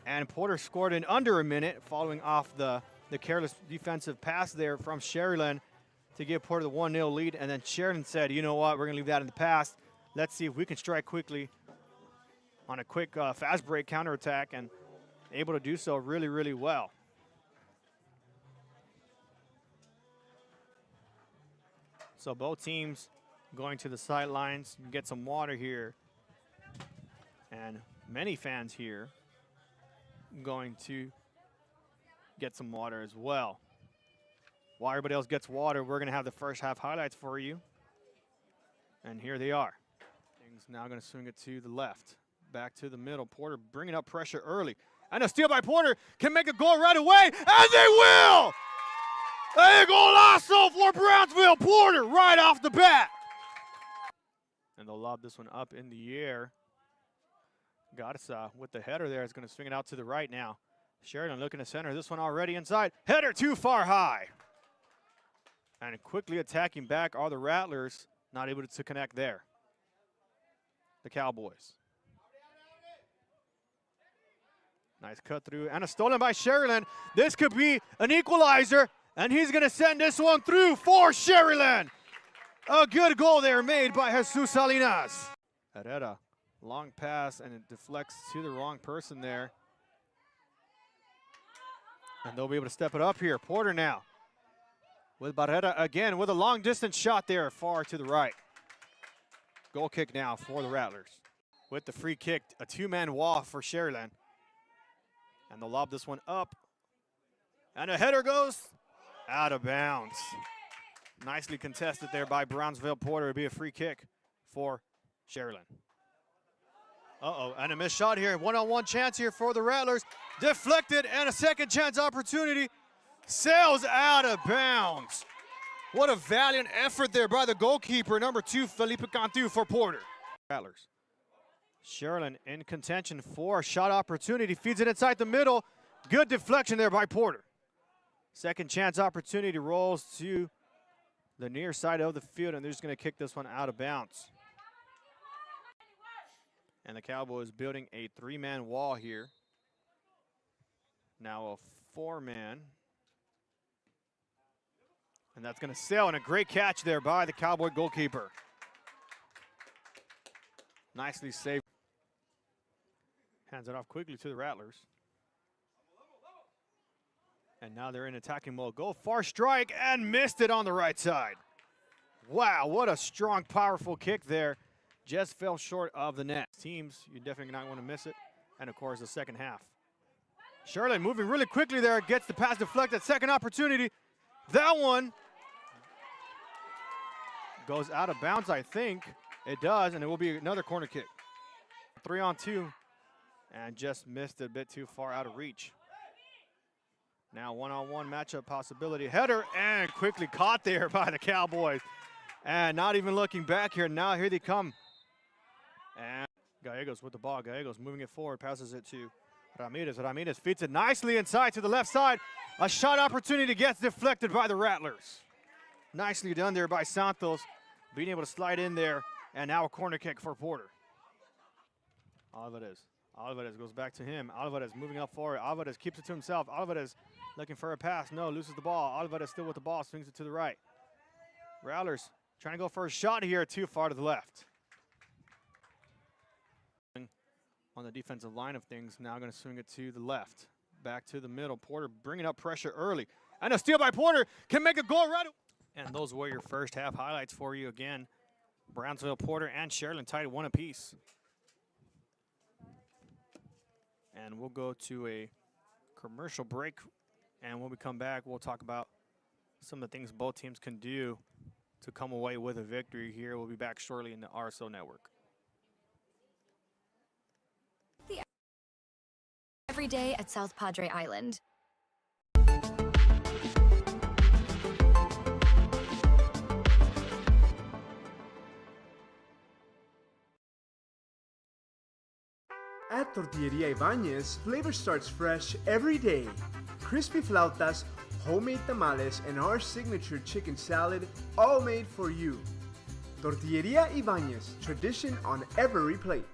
And Porter scored in under a minute following off the careless defensive pass there from Sharyland to give Porter the 1-0 lead. And then Sharyland said, you know what, we're going to leave that in the past. Let's see if we can strike quickly on a quick fast break counterattack, and able to do so really, really well. So both teams going to the sidelines, get some water here. And many fans here going to get some water as well. While everybody else gets water, we're going to have the first half highlights for you. And here they are. Things now going to swing it to the left. Back to the middle. Porter bringing up pressure early. And a steal by Porter. Can make a goal right away. And they will! A golazo for Brownsville. Porter right off the bat. And they'll lob this one up in the air. Garza with the header there is going to swing it out to the right now. Sharyland looking to center this one already inside. Header too far high. And quickly attacking back are the Rattlers. Not able to connect there. The Cowboys. Nice cut through. And a stolen by Sharyland. This could be an equalizer. And he's going to send this one through for Sharyland. A good goal there made by Jesus Salinas. Herrera, long pass, and it deflects to the wrong person there. And they'll be able to step it up here. Porter now with Barrera again with a long distance shot there far to the right. Goal kick now for the Rattlers. With the free kick, a 2-man wall for Sharyland. And they'll lob this one up. And a header goes out of bounds. Nicely contested there by Brownsville. Porter. It'll be a free kick for Sharyland. And a missed shot here. One-on-one chance here for the Rattlers. Deflected, and a second chance opportunity. Sails out of bounds. What a valiant effort there by the goalkeeper, number 2, Felipe Cantu for Porter. Rattlers. Sharyland in contention for a shot opportunity, feeds it inside the middle. Good deflection there by Porter. Second chance opportunity rolls to the near side of the field, and they're just going to kick this one out of bounds. And the Cowboys building a 3-man wall here. Now a 4-man. And that's going to sail, and a great catch there by the Cowboy goalkeeper. Nicely saved. Hands it off quickly to the Rattlers. And now they're in attacking mode. Go far strike and missed it on the right side. Wow, what a strong, powerful kick there. Just fell short of the net. Teams, you definitely not want to miss it. And of course, the second half. Sharyland moving really quickly there, gets the pass deflected. Second opportunity. That one goes out of bounds, I think. It does, and it will be another corner kick. 3-on-2, and just missed it a bit too far out of reach. Now 1-on-1 matchup possibility. Header, and quickly caught there by the Cowboys. And not even looking back here. Now here they come. And Gallegos with the ball. Gallegos moving it forward, passes it to Ramirez. Ramirez feeds it nicely inside to the left side. A shot opportunity gets deflected by the Rattlers. Nicely done there by Santos, being able to slide in there. And now a corner kick for Porter. Alvarez goes back to him. Alvarez moving up forward. Alvarez keeps it to himself. Alvarez looking for a pass. No, loses the ball. Alvarez still with the ball, swings it to the right. Rattlers trying to go for a shot here, too far to the left. On the defensive line of things, now going to swing it to the left. Back to the middle. Porter bringing up pressure early. And a steal by Porter can make a goal right. And those were your first half highlights for you again. Brownsville, Porter, and Sharyland tied 1 apiece. And we'll go to a commercial break. And when we come back, we'll talk about some of the things both teams can do to come away with a victory here. We'll be back shortly in the RSO Network. Every day at South Padre Island. At Tortilleria Ibañez, flavor starts fresh every day. Crispy flautas, homemade tamales, and our signature chicken salad, all made for you. Tortilleria Ibañez, tradition on every plate.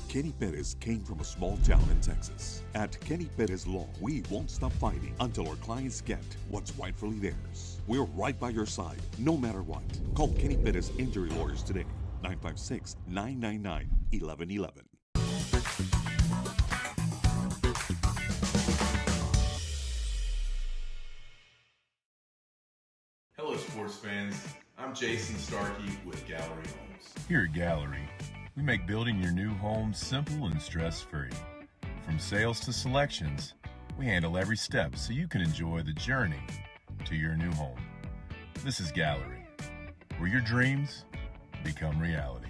Kenny Perez came from a small town in Texas. At Kenny Perez Law, we won't stop fighting until our clients get what's rightfully theirs. We're right by your side, no matter what. Call Kenny Perez Injury Lawyers today, 956-999-1111. Hello, sports fans. I'm Jason Starkey with Gallery Homes. Here at Gallery, we make building your new home simple and stress-free. From sales to selections, we handle every step so you can enjoy the journey to your new home. This is Gallery, where your dreams become reality.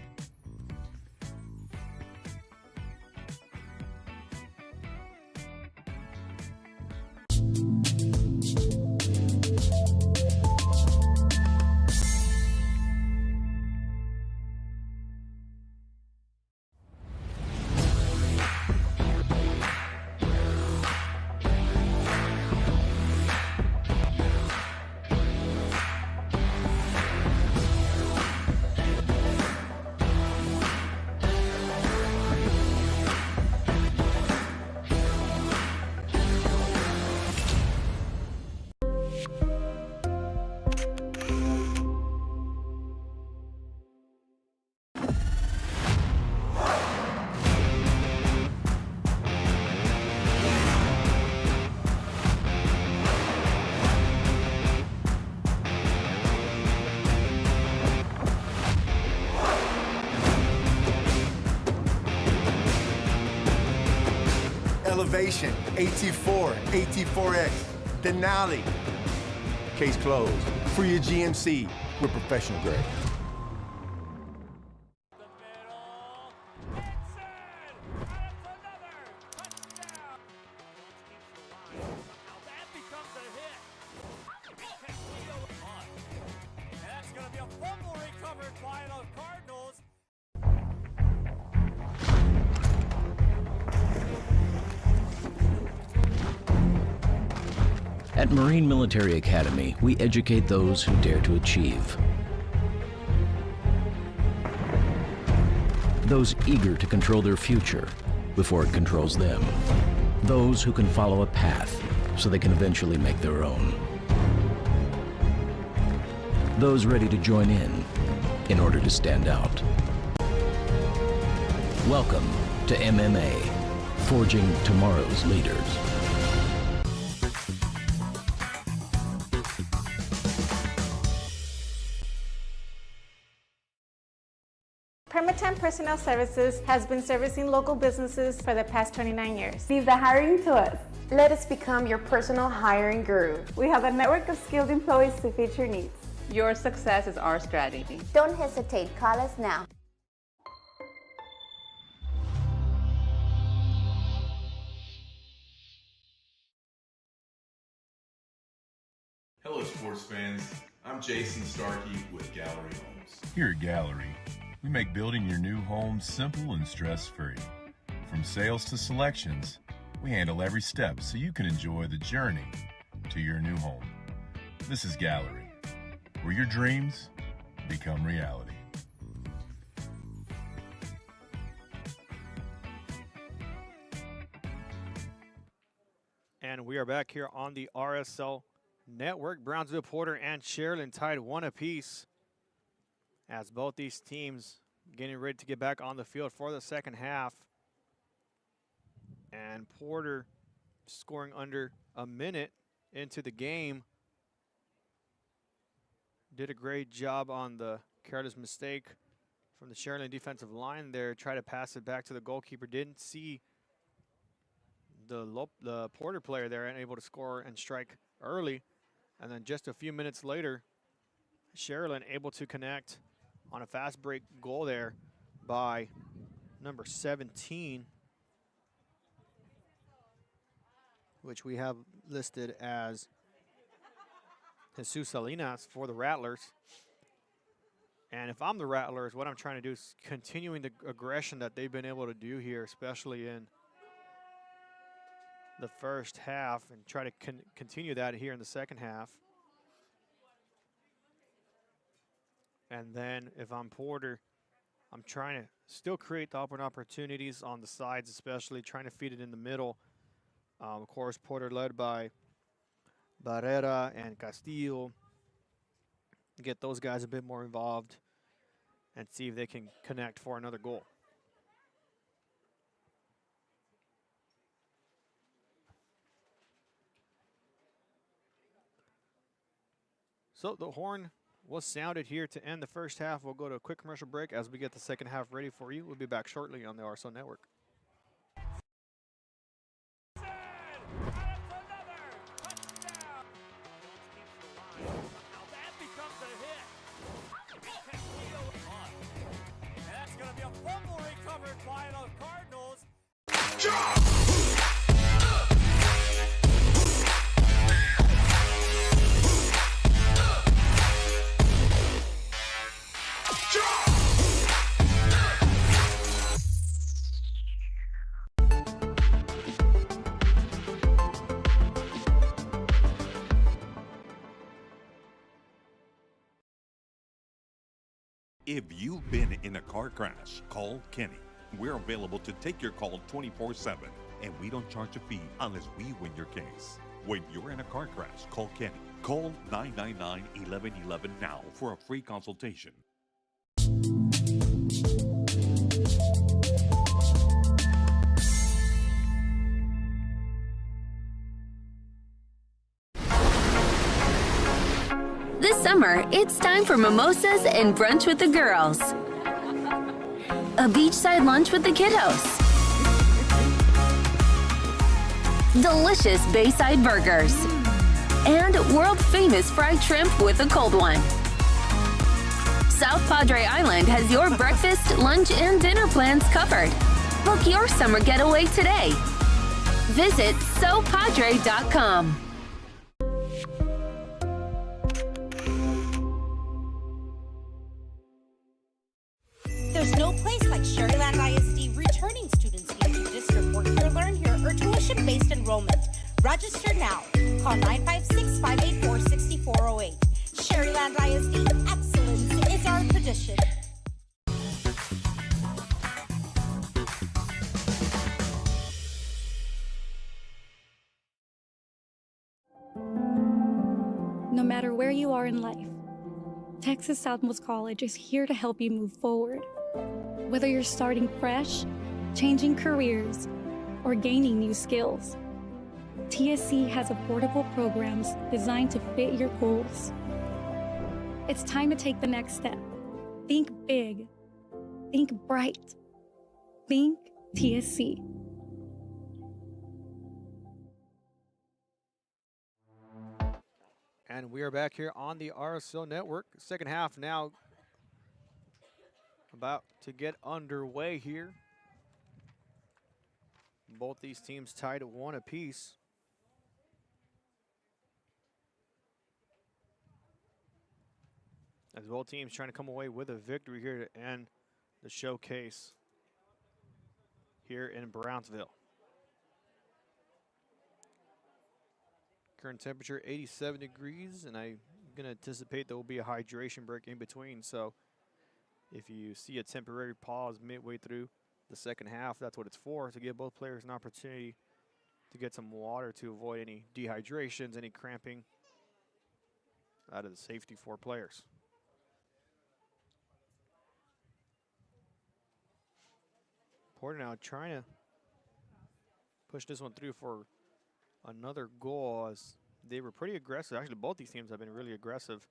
information, AT4, AT4X, Denali. Case closed. For your GMC, we're professional grade. At Marine Military Academy, we educate those who dare to achieve. Those eager to control their future before it controls them. Those who can follow a path so they can eventually make their own. Those ready to join in order to stand out. Welcome to MMA, forging tomorrow's leaders. Permatemp Personnel Services has been servicing local businesses for the past 29 years. Leave the hiring to us. Let us become your personal hiring guru. We have a network of skilled employees to fit your needs. Your success is our strategy. Don't hesitate, call us now. Hello sports fans, I'm Jason Starkey with Gallery Homes. Here at Gallery, we make building your new home simple and stress-free. From sales to selections, we handle every step so you can enjoy the journey to your new home. This is Gallery, where your dreams become reality. And we are back here on the RSL Network. Brownsville, Porter, and Sharyland tied 1 apiece as both these teams getting ready to get back on the field for the second half. And Porter scoring under a minute into the game. Did a great job on the careless mistake from the Sharyland defensive line there. Tried to pass it back to the goalkeeper. Didn't see the Porter player there and able to score and strike early. And then just a few minutes later, Sharyland able to connect on a fast break goal there by number 17, which we have listed as Jesus Salinas for the Rattlers. And if I'm the Rattlers, what I'm trying to do is continuing the aggression that they've been able to do here, especially in the first half, and try to continue that here in the second half. And then if I'm Porter, I'm trying to still create the open opportunities on the sides, especially trying to feed it in the middle. Of course, Porter led by Barrera and Castillo. Get those guys a bit more involved and see if they can connect for another goal. So the horn was sounded here to end the first half. We'll go to a quick commercial break as we get the second half ready for you. We'll be back shortly on the RSL Network. That's going to be a fumble recovered by the Cardinals. If you've been in a car crash, call Kenny. We're available to take your call 24/7, and we don't charge a fee unless we win your case. When you're in a car crash, call Kenny. Call 999-1111 now for a free consultation. This summer, it's time for mimosas and brunch with the girls. A beachside lunch with the kiddos. delicious Bayside burgers, and world-famous fried shrimp with a cold one. South Padre Island has your breakfast, lunch, and dinner plans covered. Book your summer getaway today. Visit SoPadre.com. There's no place like Sharyland ISD returning students need to district work here, learn here, or tuition-based enrollment. Register now. Call 956-584-6408. Sharyland ISD, excellence is our tradition. No matter where you are in life, Texas Southmost College is here to help you move forward. Whether you're starting fresh, changing careers, or gaining new skills, TSC has affordable programs designed to fit your goals. It's time to take the next step. Think big. Think bright. Think TSC. And we are back here on the RSL Network. Second half now about to get underway here. Both these teams tied at 1 apiece. As both teams trying to come away with a victory here to end the showcase here in Brownsville. Current temperature 87 degrees, and I'm going to anticipate there will be a hydration break in between. So if you see a temporary pause midway through the second half, that's what it's for, to give both players an opportunity to get some water to avoid any dehydrations, any cramping out of the safety for players. Porter now trying to push this one through for another goal, as they were pretty aggressive. Actually, both these teams have been really aggressive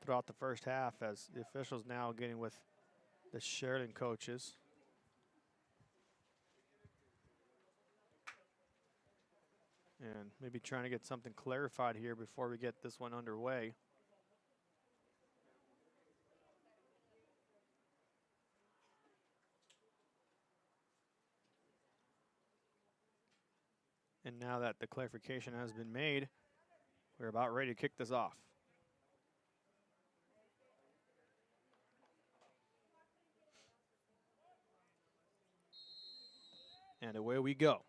throughout the first half, as the officials now getting with the Sharyland coaches. And maybe trying to get something clarified here before we get this one underway. And now that the clarification has been made, we're about ready to kick this off. And away we go.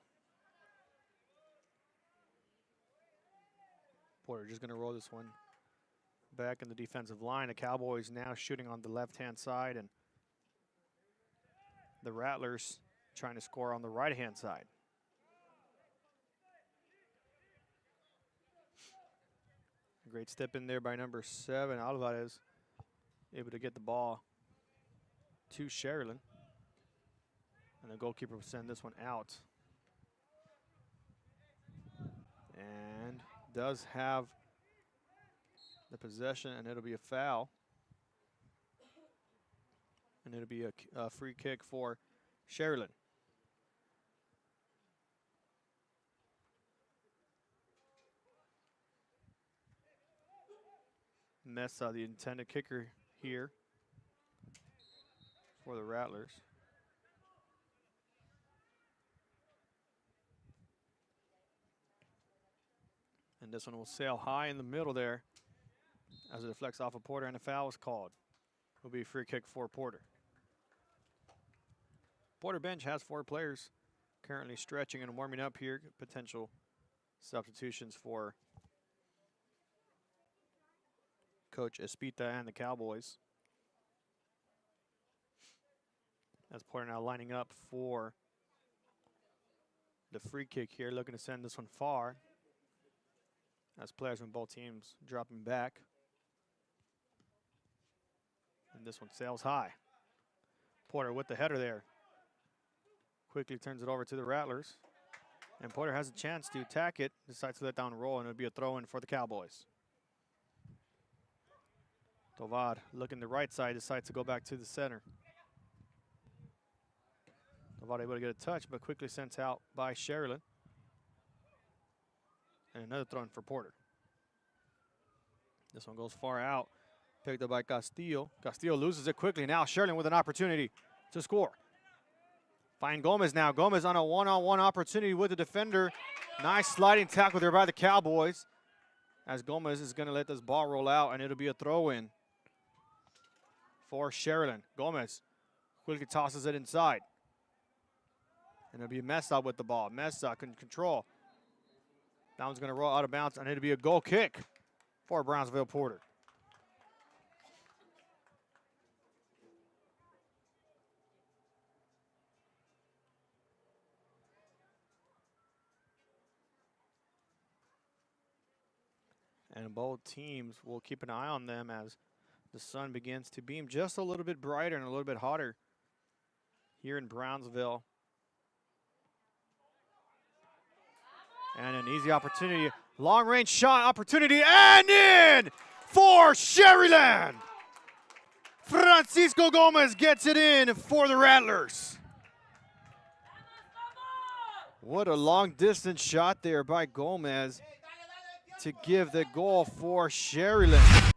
Porter just going to roll this one back in the defensive line. The Cowboys now shooting on the left-hand side, and the Rattlers trying to score on the right-hand side. Great step in there by number 7, Alvarez, able to get the ball to Sharyland. And the goalkeeper will send this one out. And does have the possession, and it'll be a foul. And it'll be a free kick for Sharyland. Mesa, the intended kicker here for the Rattlers. And this one will sail high in the middle there as it deflects off of Porter, and a foul is called. It will be a free kick for Porter. Porter bench has 4 players currently stretching and warming up here. Potential substitutions for Coach Espita and the Cowboys. As Porter now lining up for the free kick here, looking to send this one far. As players from both teams dropping back. And this one sails high. Porter with the header there. Quickly turns it over to the Rattlers. And Porter has a chance to attack it, decides to let down roll, and it'll be a throw-in for the Cowboys. Tovar looking the right side, decides to go back to the center. Tovar able to get a touch, but quickly sent out by Sharyland. And another throw in for Porter. This one goes far out. Picked up by Castillo. Castillo loses it quickly. Now Sharyland with an opportunity to score. Find Gomez now. Gomez on a one-on-one opportunity with the defender. Nice sliding tackle there by the Cowboys. As Gomez is going to let this ball roll out, and it'll be a throw-in for Sharyland. Gomez quickly tosses it inside. And it'll be Mesa with the ball. Mesa can control. That one's going to roll out of bounds, and it'll be a goal kick for Brownsville Porter. And both teams will keep an eye on them as the sun begins to beam just a little bit brighter and a little bit hotter here in Brownsville. And an easy opportunity, long-range shot opportunity, and in for Sharyland. Francisco Gomez gets it in for the Rattlers. What a long-distance shot there by Gomez to give the goal for Sharyland.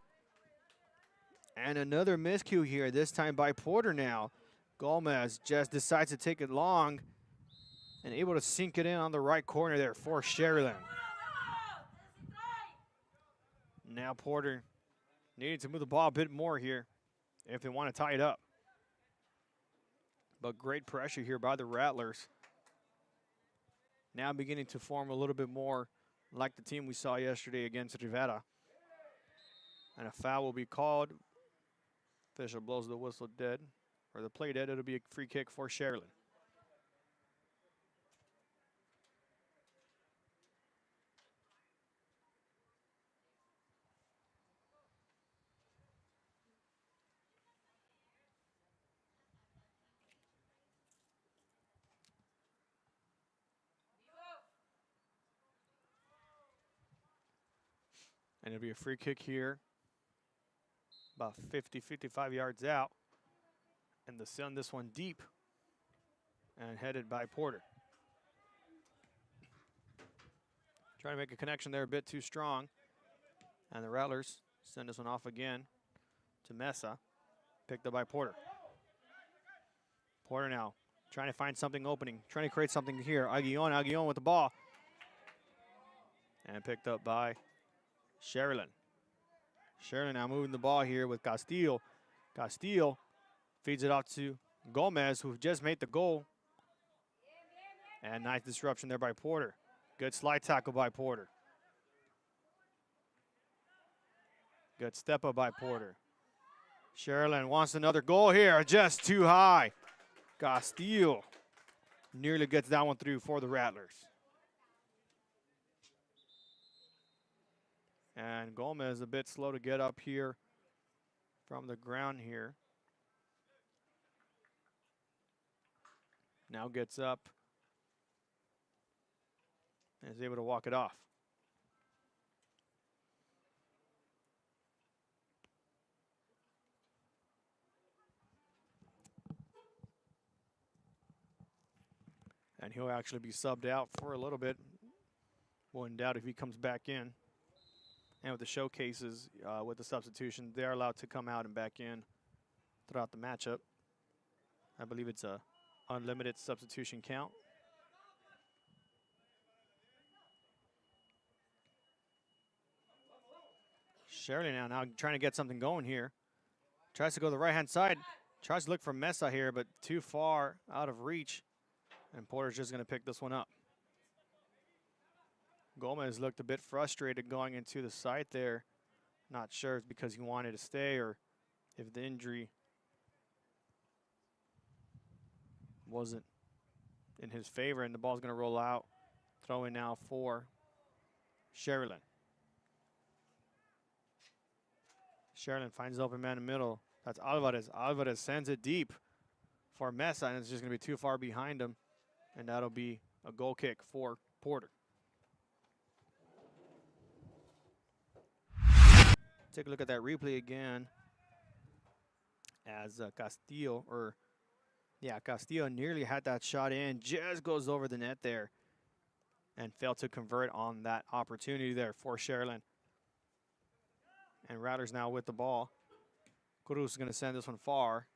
And another miscue here, this time by Porter now. Gomez just decides to take it long and able to sink it in on the right corner there for Sharyland. Now Porter needing to move the ball a bit more here if they want to tie it up. But great pressure here by the Rattlers. Now beginning to form a little bit more like the team we saw yesterday against Rivera. And a foul will be called. Official blows the whistle dead, or the play dead. It'll be a free kick for Sharyland. And it'll be a free kick here, about 50, 55 yards out. And they send this one deep and headed by Porter. Trying to make a connection there a bit too strong. And the Rattlers send this one off again to Mesa. Picked up by Porter. Porter now trying to find something opening, trying to create something here. Aguillon with the ball. And picked up by Sharyland. Sharyland now moving the ball here with Castillo. Castillo feeds it off to Gomez, who just made the goal. And nice disruption there by Porter. Good slide tackle by Porter. Good step up by Porter. Sharyland wants another goal here, just too high. Castillo nearly gets that one through for the Rattlers. And Gomez a bit slow to get up here from the ground here. Now gets up and is able to walk it off. And he'll actually be subbed out for a little bit. Wouldn't doubt if he comes back in. And with the showcases, with the substitution, they're allowed to come out and back in throughout the matchup. I believe it's a unlimited substitution count. Sharyland now trying to get something going here. Tries to go to the right-hand side. Tries to look for Mesa here, but too far out of reach. And Porter's just going to pick this one up. Gomez looked a bit frustrated going into the side there. Not sure it's because he wanted to stay or if the injury wasn't in his favor, and the ball's going to roll out. Throw in now for Sharyland. Sharyland finds the open man in the middle. That's Alvarez. Alvarez sends it deep for Mesa, and it's just going to be too far behind him. And that'll be a goal kick for Porter. Take a look at that replay again as Castillo nearly had that shot in, just goes over the net there. and failed to convert on that opportunity there for Sharyland. And Rattlers now with the ball. Cruz is going to send this one far.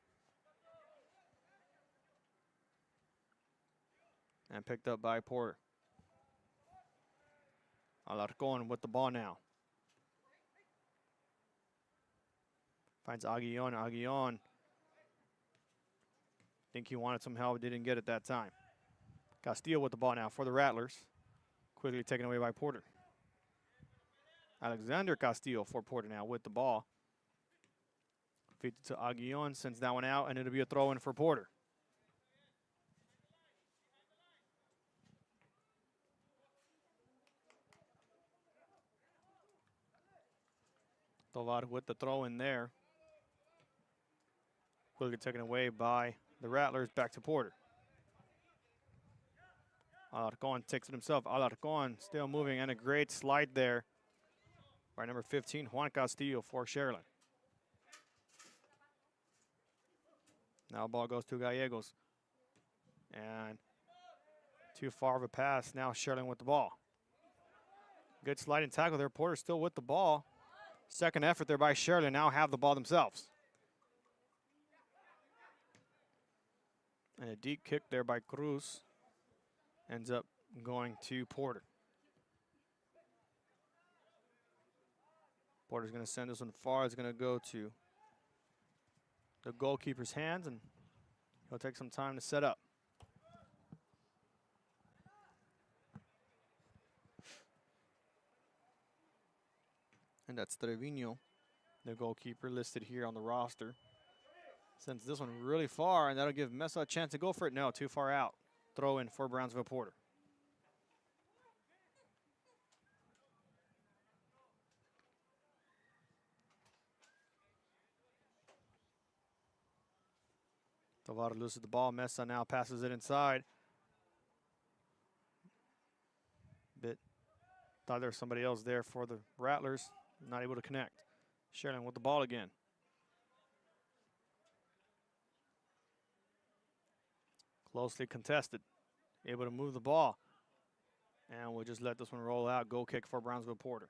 And picked up by Porter. Alarcon with the ball now. Finds Aguillon. Aguillon. Think he wanted some help, didn't get it that time. Castillo with the ball now for the Rattlers. Quickly taken away by Porter. Alexander Castillo for Porter now with the ball. Feeds it to Aguillon, sends that one out, and it'll be a throw-in for Porter. Tovar with the throw-in there. Quickly taken away by the Rattlers, back to Porter. Alarcon takes it himself. Alarcon still moving, and a great slide there by number 15, Juan Castillo for Sharyland. Now ball goes to Gallegos. And too far of a pass. Now Sharyland with the ball. Good sliding tackle there. Porter still with the ball. Second effort there by Sharyland. Now have the ball themselves. And a deep kick there by Cruz. Ends up going to Porter. Porter's going to send this one far. It's going to go to the goalkeeper's hands, and he'll take some time to set up. And that's Trevino, the goalkeeper listed here on the roster. Sends this one really far, and that'll give Mesa a chance to go for it. No, too far out. Throw in for Brownsville Porter. Tovar loses the ball. Mesa now passes it inside. Thought there was somebody else there for the Rattlers. Not able to connect. Sharyland with the ball again. Closely contested. Able to move the ball. And we'll just let this one roll out. Goal kick for Brownsville Porter.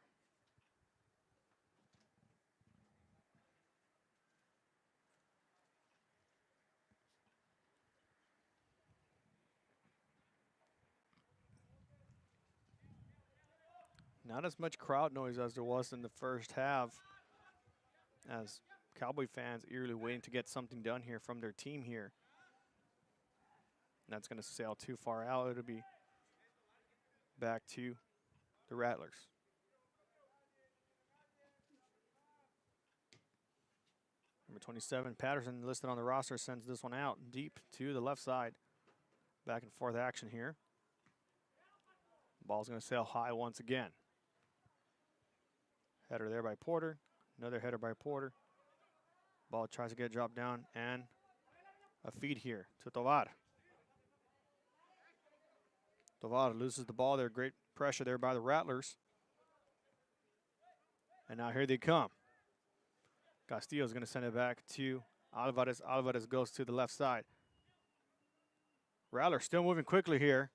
Not as much crowd noise as there was in the first half, as Cowboy fans eagerly waiting to get something done here from their team here. And that's going to sail too far out. It'll be back to the Rattlers. Number 27, Patterson, listed on the roster, sends this one out deep to the left side. Back and forth action here. Ball's going to sail high once again. Header there by Porter. Another header by Porter. Ball tries to get dropped down, and a feed here to Tovar. Tovar loses the ball there. Great pressure there by the Rattlers. And now here they come. Castillo's going to send it back to Alvarez. Alvarez goes to the left side. Rattler still moving quickly here.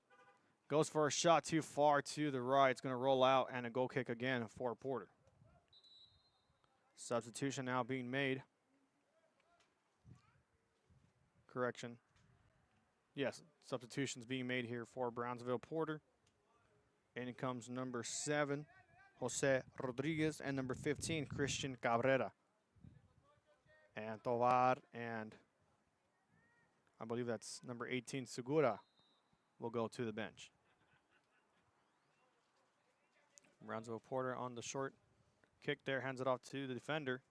Goes for a shot too far to the right. It's going to roll out, and a goal kick again for Porter. Substitution now being made. Correction. Yes, substitutions being made here for Brownsville Porter. And in comes number 7, Jose Rodriguez, and number 15, Christian Cabrera. And Tovar and I believe that's number 18, Segura, will go to the bench. Brownsville Porter on the short kick there, hands it off to the defender.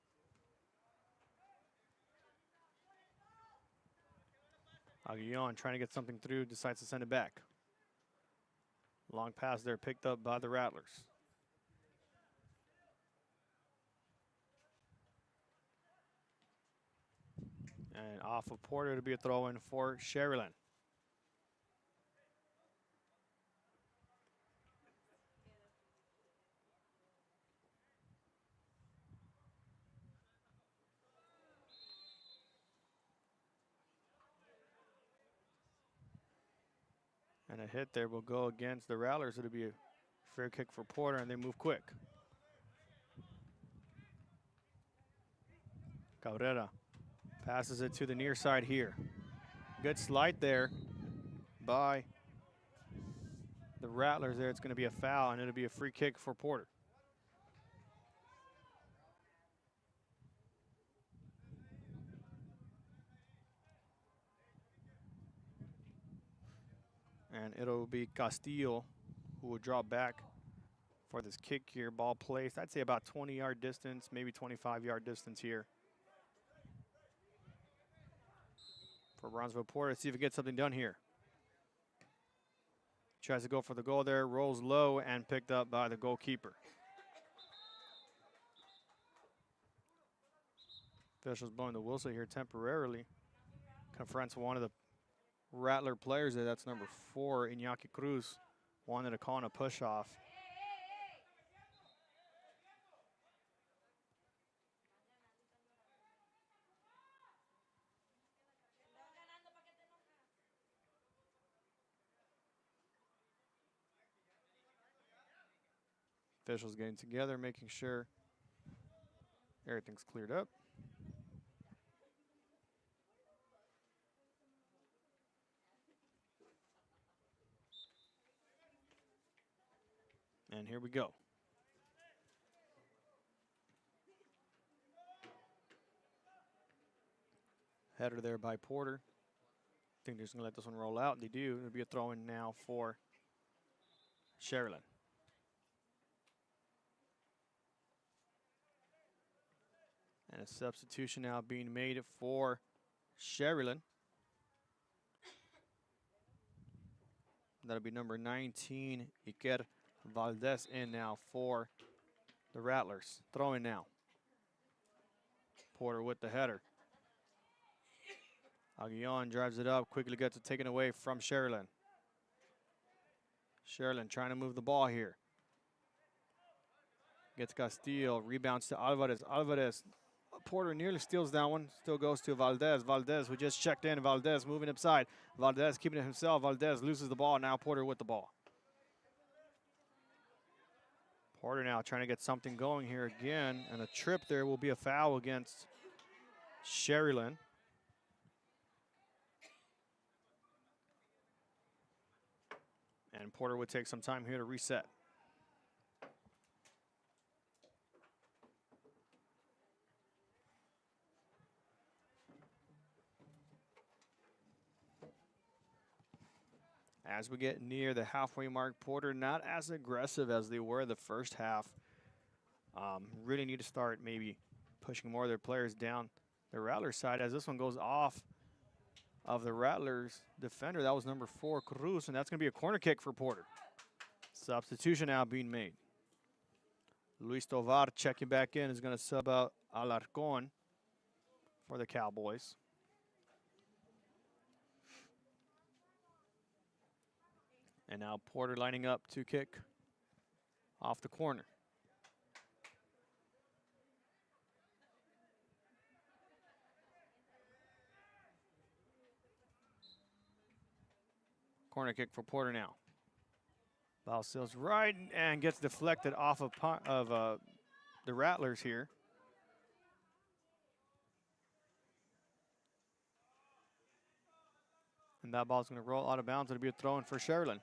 Aguillon trying to get something through, decides to send it back. Long pass there picked up by the Rattlers. And off of Porter to be a throw-in for Sharyland. And a hit there will go against the Rattlers. It'll be a fair kick for Porter, and they move quick. Cabrera passes it to the near side here. Good slide there by the Rattlers there. It's going to be a foul, and it'll be a free kick for Porter. And it'll be Castillo who will drop back for this kick here. Ball placed, I'd say about 20-yard distance, maybe 25-yard distance here for Brownsville Porter. Let's see if he gets something done here. Tries to go for the goal there, rolls low and picked up by the goalkeeper. Officials blowing the whistle here temporarily. Confronts one of the Rattler players there. That's number 4, Iñaki Cruz. Wanted to call on a push-off. Officials getting together, making sure everything's cleared up. And here we go. Header there by Porter. I think they're just going to let this one roll out. They do. It'll be a throw-in now for Sharyland. And a substitution now being made for Sharyland. That'll be number 19, Iker Valdez, in now for the Rattlers. Throw in now. Porter with the header. Aguillon drives it up, quickly gets it taken away from Sharyland. Sharyland trying to move the ball here. Gets Castillo, rebounds to Alvarez. Alvarez, Porter nearly steals that one, still goes to Valdez. Valdez, who just checked in. Valdez moving upside. Valdez keeping it himself. Valdez loses the ball. Now Porter with the ball. Porter now trying to get something going here again. And a trip there will be a foul against Sharyland. And Porter would take some time here to reset. As we get near the halfway mark, Porter not as aggressive as they were the first half. Really need to start maybe pushing more of their players down the Rattlers side as this one goes off of the Rattlers defender. That was number 4, Cruz, and that's going to be a corner kick for Porter. Substitution now being made. Luis Tovar checking back in is going to sub out Alarcon for the Cowboys. And now Porter lining up to kick off the corner. Corner kick for Porter now. Ball sails right and gets deflected off of the Rattlers here. And that ball's going to roll out of bounds. It'll be a throw-in for Sharyland.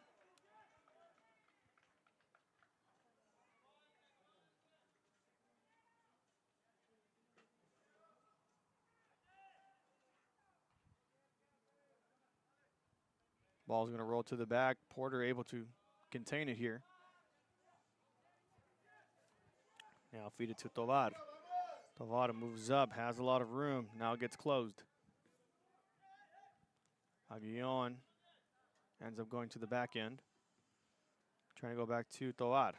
Ball's going to roll to the back. Porter able to contain it here. Now feed it to Tovar. Tovar moves up, has a lot of room. Now gets closed. Aguillon ends up going to the back end. Trying to go back to Tovar.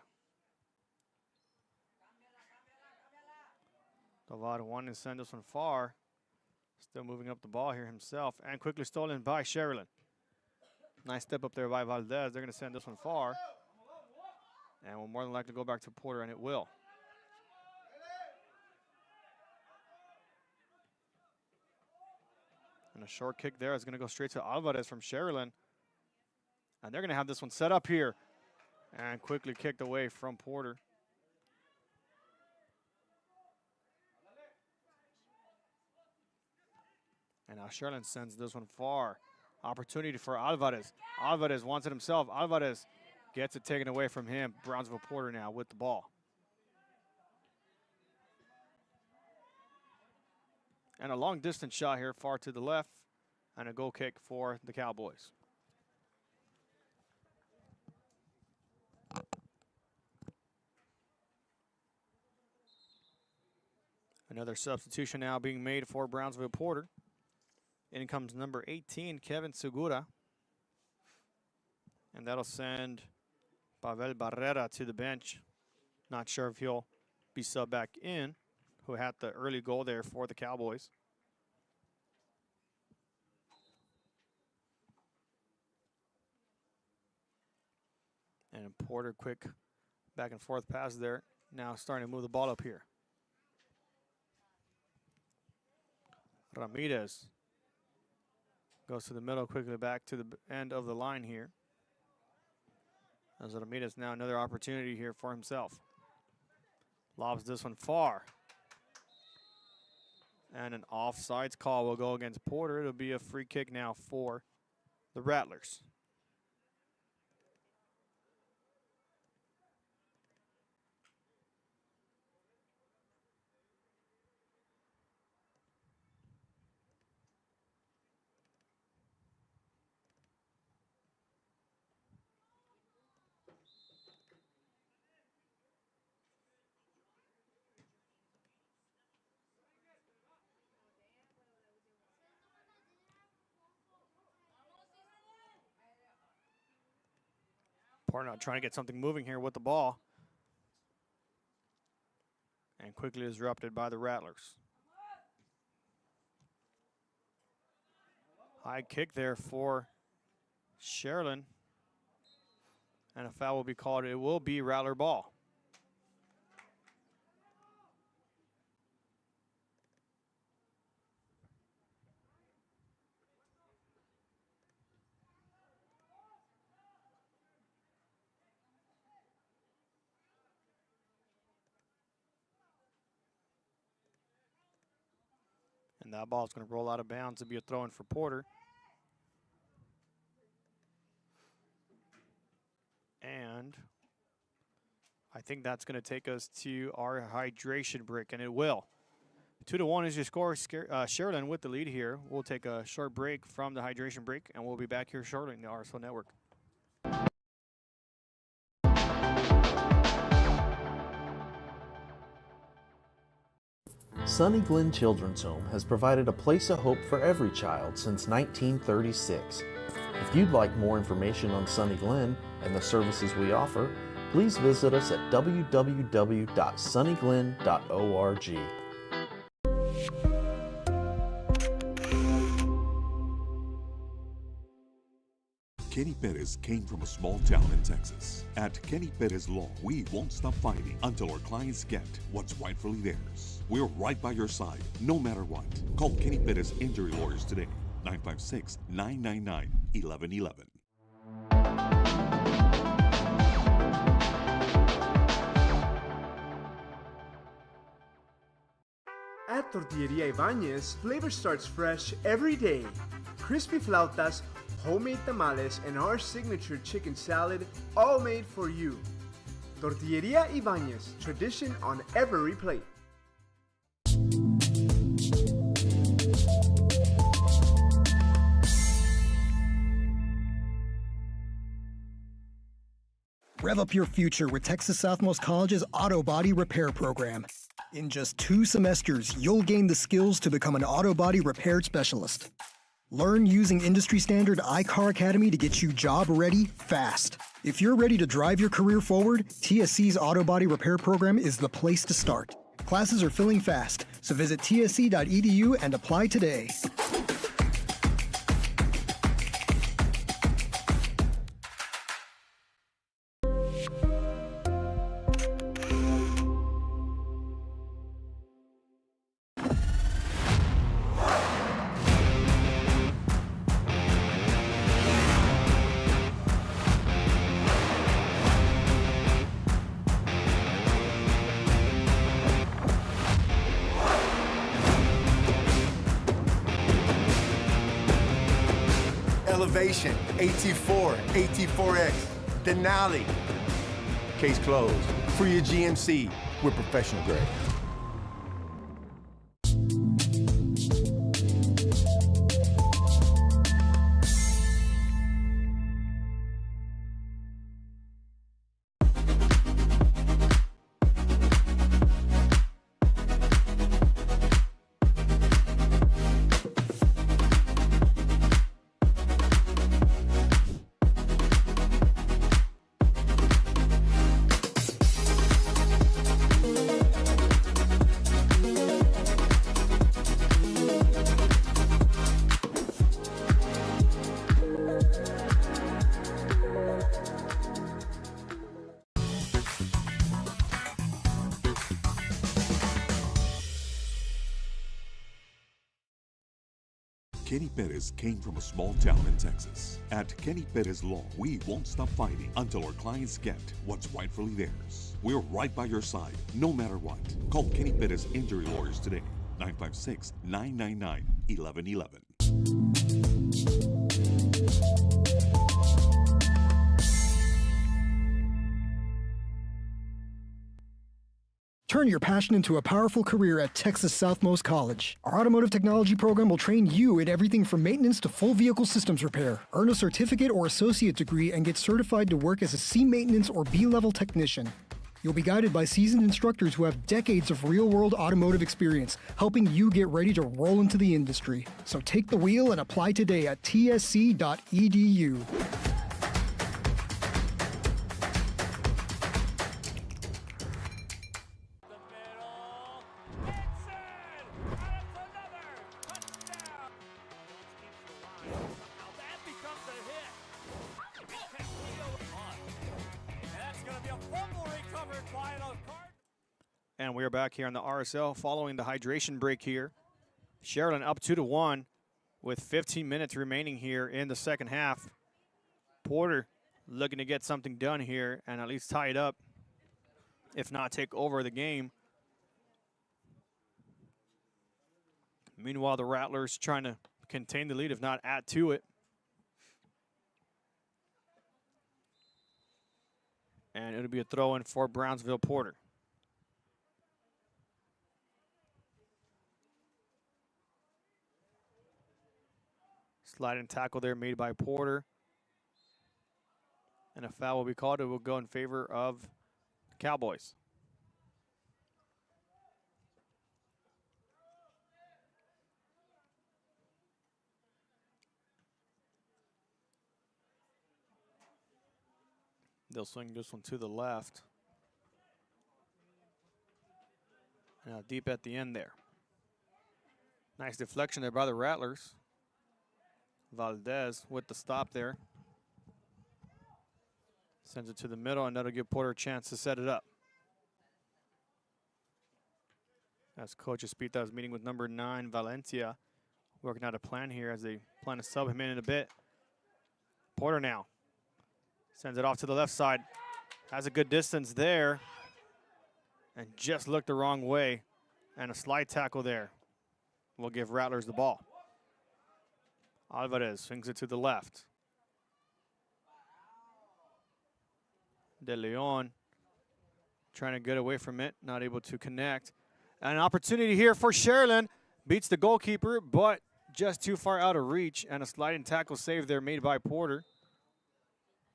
Tovar wanting to send this one far. Still moving up the ball here himself. And quickly stolen by Sharyland. Nice step up there by Valdez. They're going to send this one far. And will more than likely go back to Porter, and it will. And a short kick there is going to go straight to Alvarez from Sharyland. And they're going to have this one set up here. And quickly kicked away from Porter. And now Sharyland sends this one far. Opportunity for Alvarez. Alvarez wants it himself. Alvarez gets it taken away from him. Brownsville Porter now with the ball. And a long distance shot here far to the left. And a goal kick for the Cowboys. Another substitution now being made for Brownsville Porter. In comes number 18, Kevin Segura. And that'll send Pavel Barrera to the bench. Not sure if he'll be subbed back in, who had the early goal there for the Cowboys. And Porter, quick back and forth pass there. Now starting to move the ball up here. Ramirez goes to the middle, quickly back to the end of the line here. As Ramirez now another opportunity here for himself. Lobs this one far. And an offsides call will go against Porter. It'll be a free kick now for the Rattlers. Porter trying to get something moving here with the ball. And quickly disrupted by the Rattlers. High kick there for Sharyland. And a foul will be called. It will be Rattler ball. And that ball is going to roll out of bounds to be a throw-in for Porter. And I think that's going to take us to our hydration break, and it will. 2-1 is your score. Sharyland with the lead here. We'll take a short break from the hydration break, and we'll be back here shortly in the RSL Network. Sunny Glen Children's Home has provided a place of hope for every child since 1936. If you'd like more information on Sunny Glen and the services we offer, please visit us at www.sunnyglen.org. Kenny Perez came from a small town in Texas. At Kenny Perez Law, we won't stop fighting until our clients get what's rightfully theirs. We're right by your side, no matter what. Call Kenny Perez Injury Lawyers today, 956-999-1111. At Tortilleria Ibañez, flavor starts fresh every day. Crispy flautas, homemade tamales, and our signature chicken salad, all made for you. Tortilleria Ibañez, tradition on every plate. Rev up your future with Texas Southmost College's Auto Body Repair Program. In just 2 semesters, you'll gain the skills to become an auto body repair specialist. Learn using industry-standard iCar Academy to get you job-ready fast. If you're ready to drive your career forward, TSC's Auto Body Repair Program is the place to start. Classes are filling fast, so visit tsc.edu and apply today. Elevation, AT4, AT4X, Denali. Case closed. For your GMC, we're professional grade. Kenny Perez came from a small town in Texas. At Kenny Perez Law, we won't stop fighting until our clients get what's rightfully theirs. We're right by your side, no matter what. Call Kenny Perez Injury Lawyers today, 956-999-1111. Turn your passion into a powerful career at Texas Southmost College. Our automotive technology program will train you in everything from maintenance to full vehicle systems repair. Earn a certificate or associate degree and get certified to work as a C maintenance or B-level technician. You'll be guided by seasoned instructors who have decades of real-world automotive experience, helping you get ready to roll into the industry. So take the wheel and apply today at tsc.edu. And we are back here on the RSL following the hydration break here. Sharyland up 2-1 with 15 minutes remaining here in the second half. Porter looking to get something done here and at least tie it up, if not take over the game. Meanwhile, the Rattlers trying to contain the lead, if not add to it. And it'll be a throw-in for Brownsville Porter. Sliding tackle there made by Porter. And a foul will be called. It will go in favor of the Cowboys. They'll swing this one to the left. Now deep at the end there. Nice deflection there by the Rattlers. Valdez with the stop there. Sends it to the middle, and that'll give Porter a chance to set it up. As Coach Espita is meeting with number 9, Valencia, working out a plan here as they plan to sub him in a bit. Porter now sends it off to the left side. Has a good distance there, and just looked the wrong way. And a slide tackle there will give Rattlers the ball. Alvarez swings it to the left. De Leon trying to get away from it, not able to connect. And an opportunity here for Sharyland. Beats the goalkeeper, but just too far out of reach. And a sliding tackle save there made by Porter.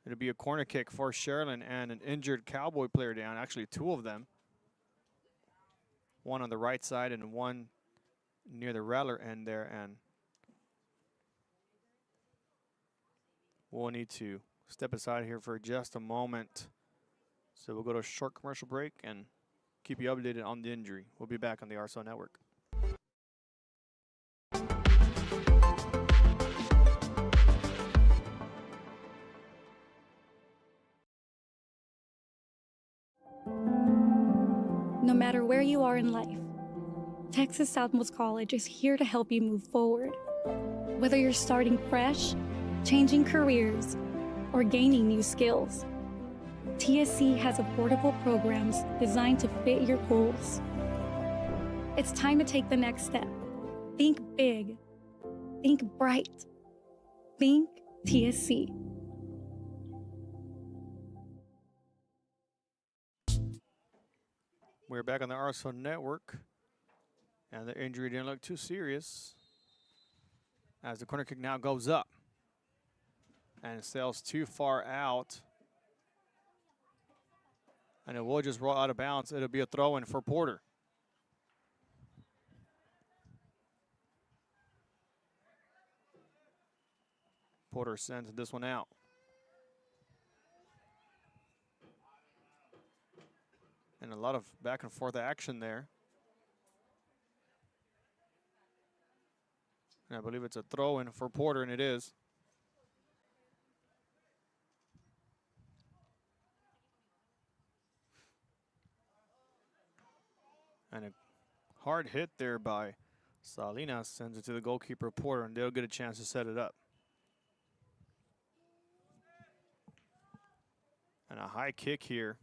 It'll be a corner kick for Sharyland and an injured Cowboy player down, actually 2 of them. One on the right side and one near the Rattler end there. And we'll need to step aside here for just a moment. So we'll go to a short commercial break and keep you updated on the injury. We'll be back on the RSL Network. No matter where you are in life, Texas Southmost College is here to help you move forward. Whether you're starting fresh, changing careers, or gaining new skills, TSC has affordable programs designed to fit your goals. It's time to take the next step. Think big. Think bright. Think TSC. We're back on the RSO Network, and the injury didn't look too serious as the corner kick now goes up and it sails too far out, and it will just roll out of bounds. It'll be a throw-in for Porter. Porter sends this one out. And a lot of back and forth action there. And I believe it's a throw-in for Porter, and it is. And a hard hit there by Salinas sends it to the goalkeeper, Porter, and they'll get a chance to set it up. And a high kick here.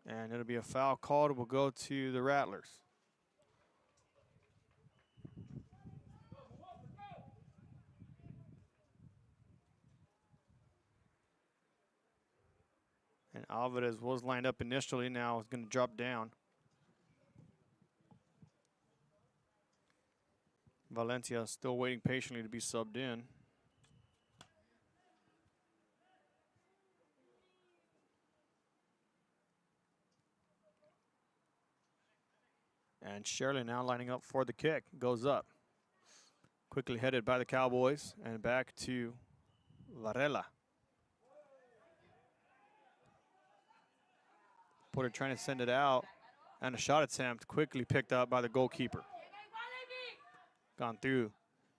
And it'll be a foul called. It will go to the Rattlers. And Alvarez was lined up initially. Now it's going to drop down. Valencia still waiting patiently to be subbed in. And Sharyland now lining up for the kick. Goes up. Quickly headed by the Cowboys. And back to Varela. Porter trying to send it out. And a shot attempt quickly picked up by the goalkeeper. Gone through.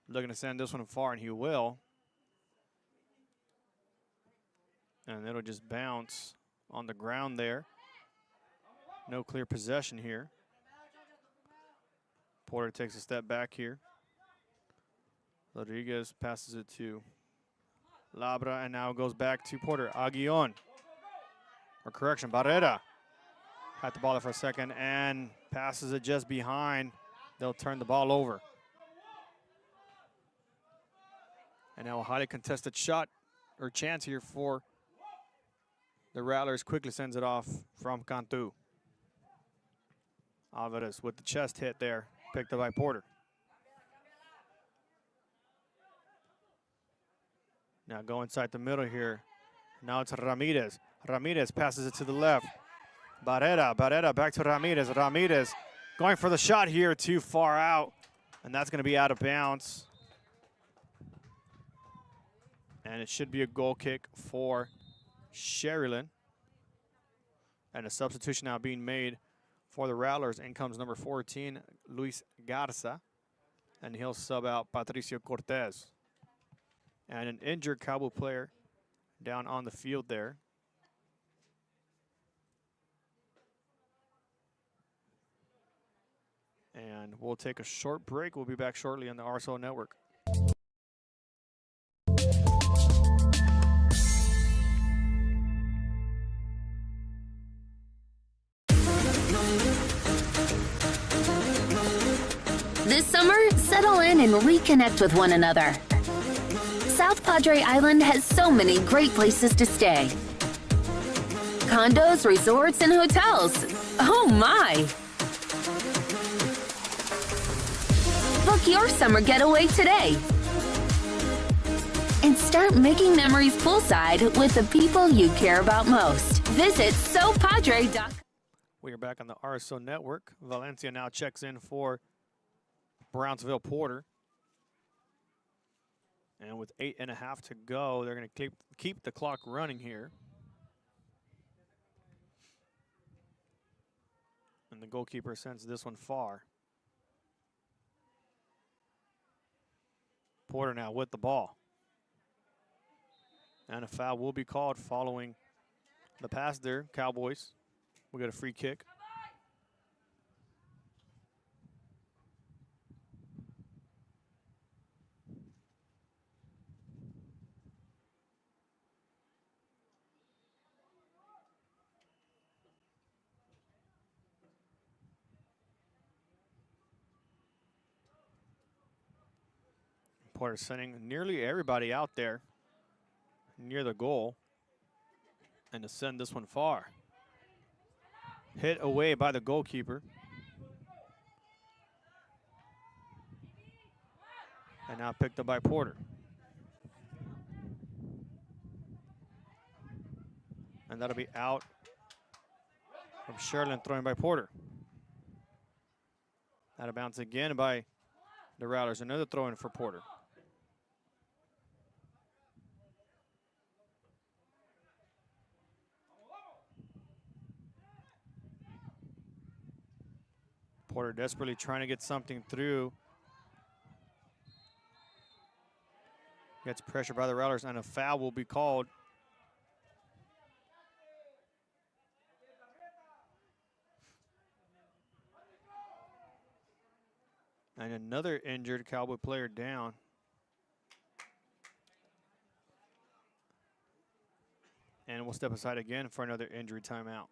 Looking to send this one far, and he will. And it'll just bounce on the ground there. No clear possession here. Porter takes a step back here. Rodriguez passes it to Labra, and now goes back to Porter. Aguillon, or correction, Barrera. Had the ball there for a second and passes it just behind. They'll turn the ball over. And now a highly contested shot or chance here for the Rattlers. Quickly sends it off from Cantu. Alvarez with the chest hit there, picked up by Porter. Now go inside the middle here. Now it's Ramirez. Ramirez passes it to the left. Barrera back to Ramirez. Ramirez going for the shot here, too far out. And that's going to be out of bounds. And it should be a goal kick for Sharyland. And a substitution now being made for the Rattlers. In comes number 14, Luis Garza. And he'll sub out Patricio Cortez. And an injured Cowboy player down on the field there. And we'll take a short break. We'll be back shortly on the RSO Network. This summer, settle in and reconnect with one another. South Padre Island has so many great places to stay. Condos, resorts, and hotels. Oh my! Book your summer getaway today. And start making memories poolside with the people you care about most. Visit SoPadre.com. We are back on the RSO Network. Valencia now checks in for Brownsville Porter. And with 8.5 to go, they're going to keep the clock running here. And the goalkeeper sends this one far. Porter now with the ball. And a foul will be called following the pass there. Cowboys will get a free kick. Porter sending nearly everybody out there near the goal. And to send this one far. Hit away by the goalkeeper. And now picked up by Porter. And that'll be out from Sharyland, throwing by Porter. Out of bounds again by the Rattlers. Another throw in for Porter. Porter desperately trying to get something through. Gets pressure by the Rattlers, and a foul will be called. And another injured Cowboy player down. And we'll step aside again for another injury timeout.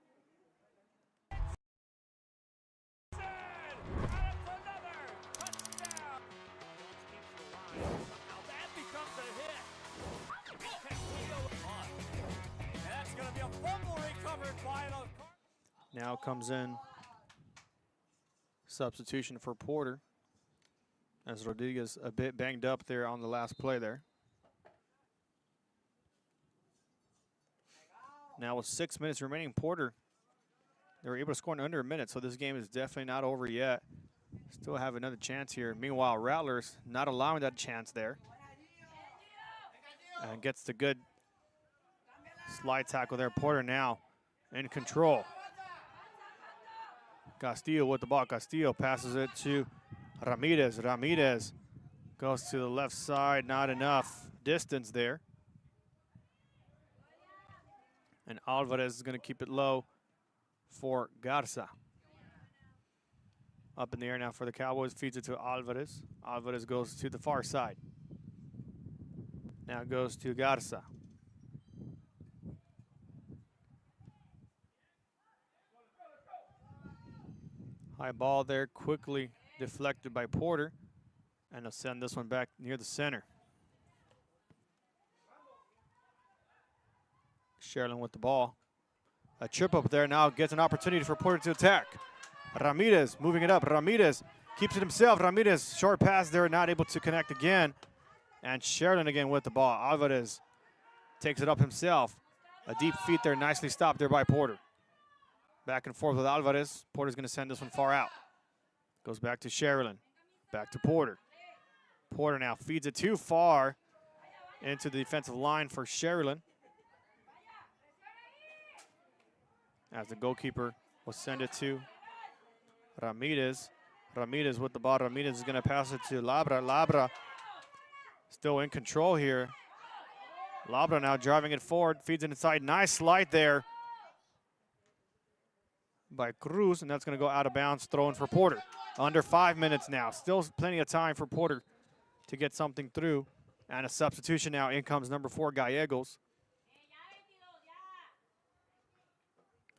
Now comes in substitution for Porter, as Rodriguez a bit banged up there on the last play there. Now with 6 minutes remaining, Porter, they were able to score in under a minute, so this game is definitely not over yet. Still have another chance here. Meanwhile, Rattlers not allowing that chance there. And gets the good slide tackle there. Porter now in control. Castillo with the ball. Castillo passes it to Ramirez. Ramirez goes to the left side. Not enough distance there. And Alvarez is going to keep it low for Garza. Up in the air now for the Cowboys. Feeds it to Alvarez. Alvarez goes to the far side. Now goes to Garza. High ball there, quickly deflected by Porter. And they'll send this one back near the center. Sharyland with the ball. A trip up there now gets an opportunity for Porter to attack. Ramirez moving it up. Ramirez keeps it himself. Ramirez, short pass there, not able to connect again. And Sharyland again with the ball. Alvarez takes it up himself. A deep feet there, nicely stopped there by Porter. Back and forth with Alvarez. Porter's going to send this one far out. Goes back to Sharyland. Back to Porter. Porter now feeds it too far into the defensive line for Sharyland. As the goalkeeper will send it to Ramirez. Ramirez with the ball. Ramirez is going to pass it to Labra. Labra still in control here. Labra now driving it forward. Feeds it inside. Nice slide there by Cruz, and that's going to go out of bounds, throwing for Porter. Under 5 minutes now. Still plenty of time for Porter to get something through. And a substitution now. In comes number 4, Gallegos.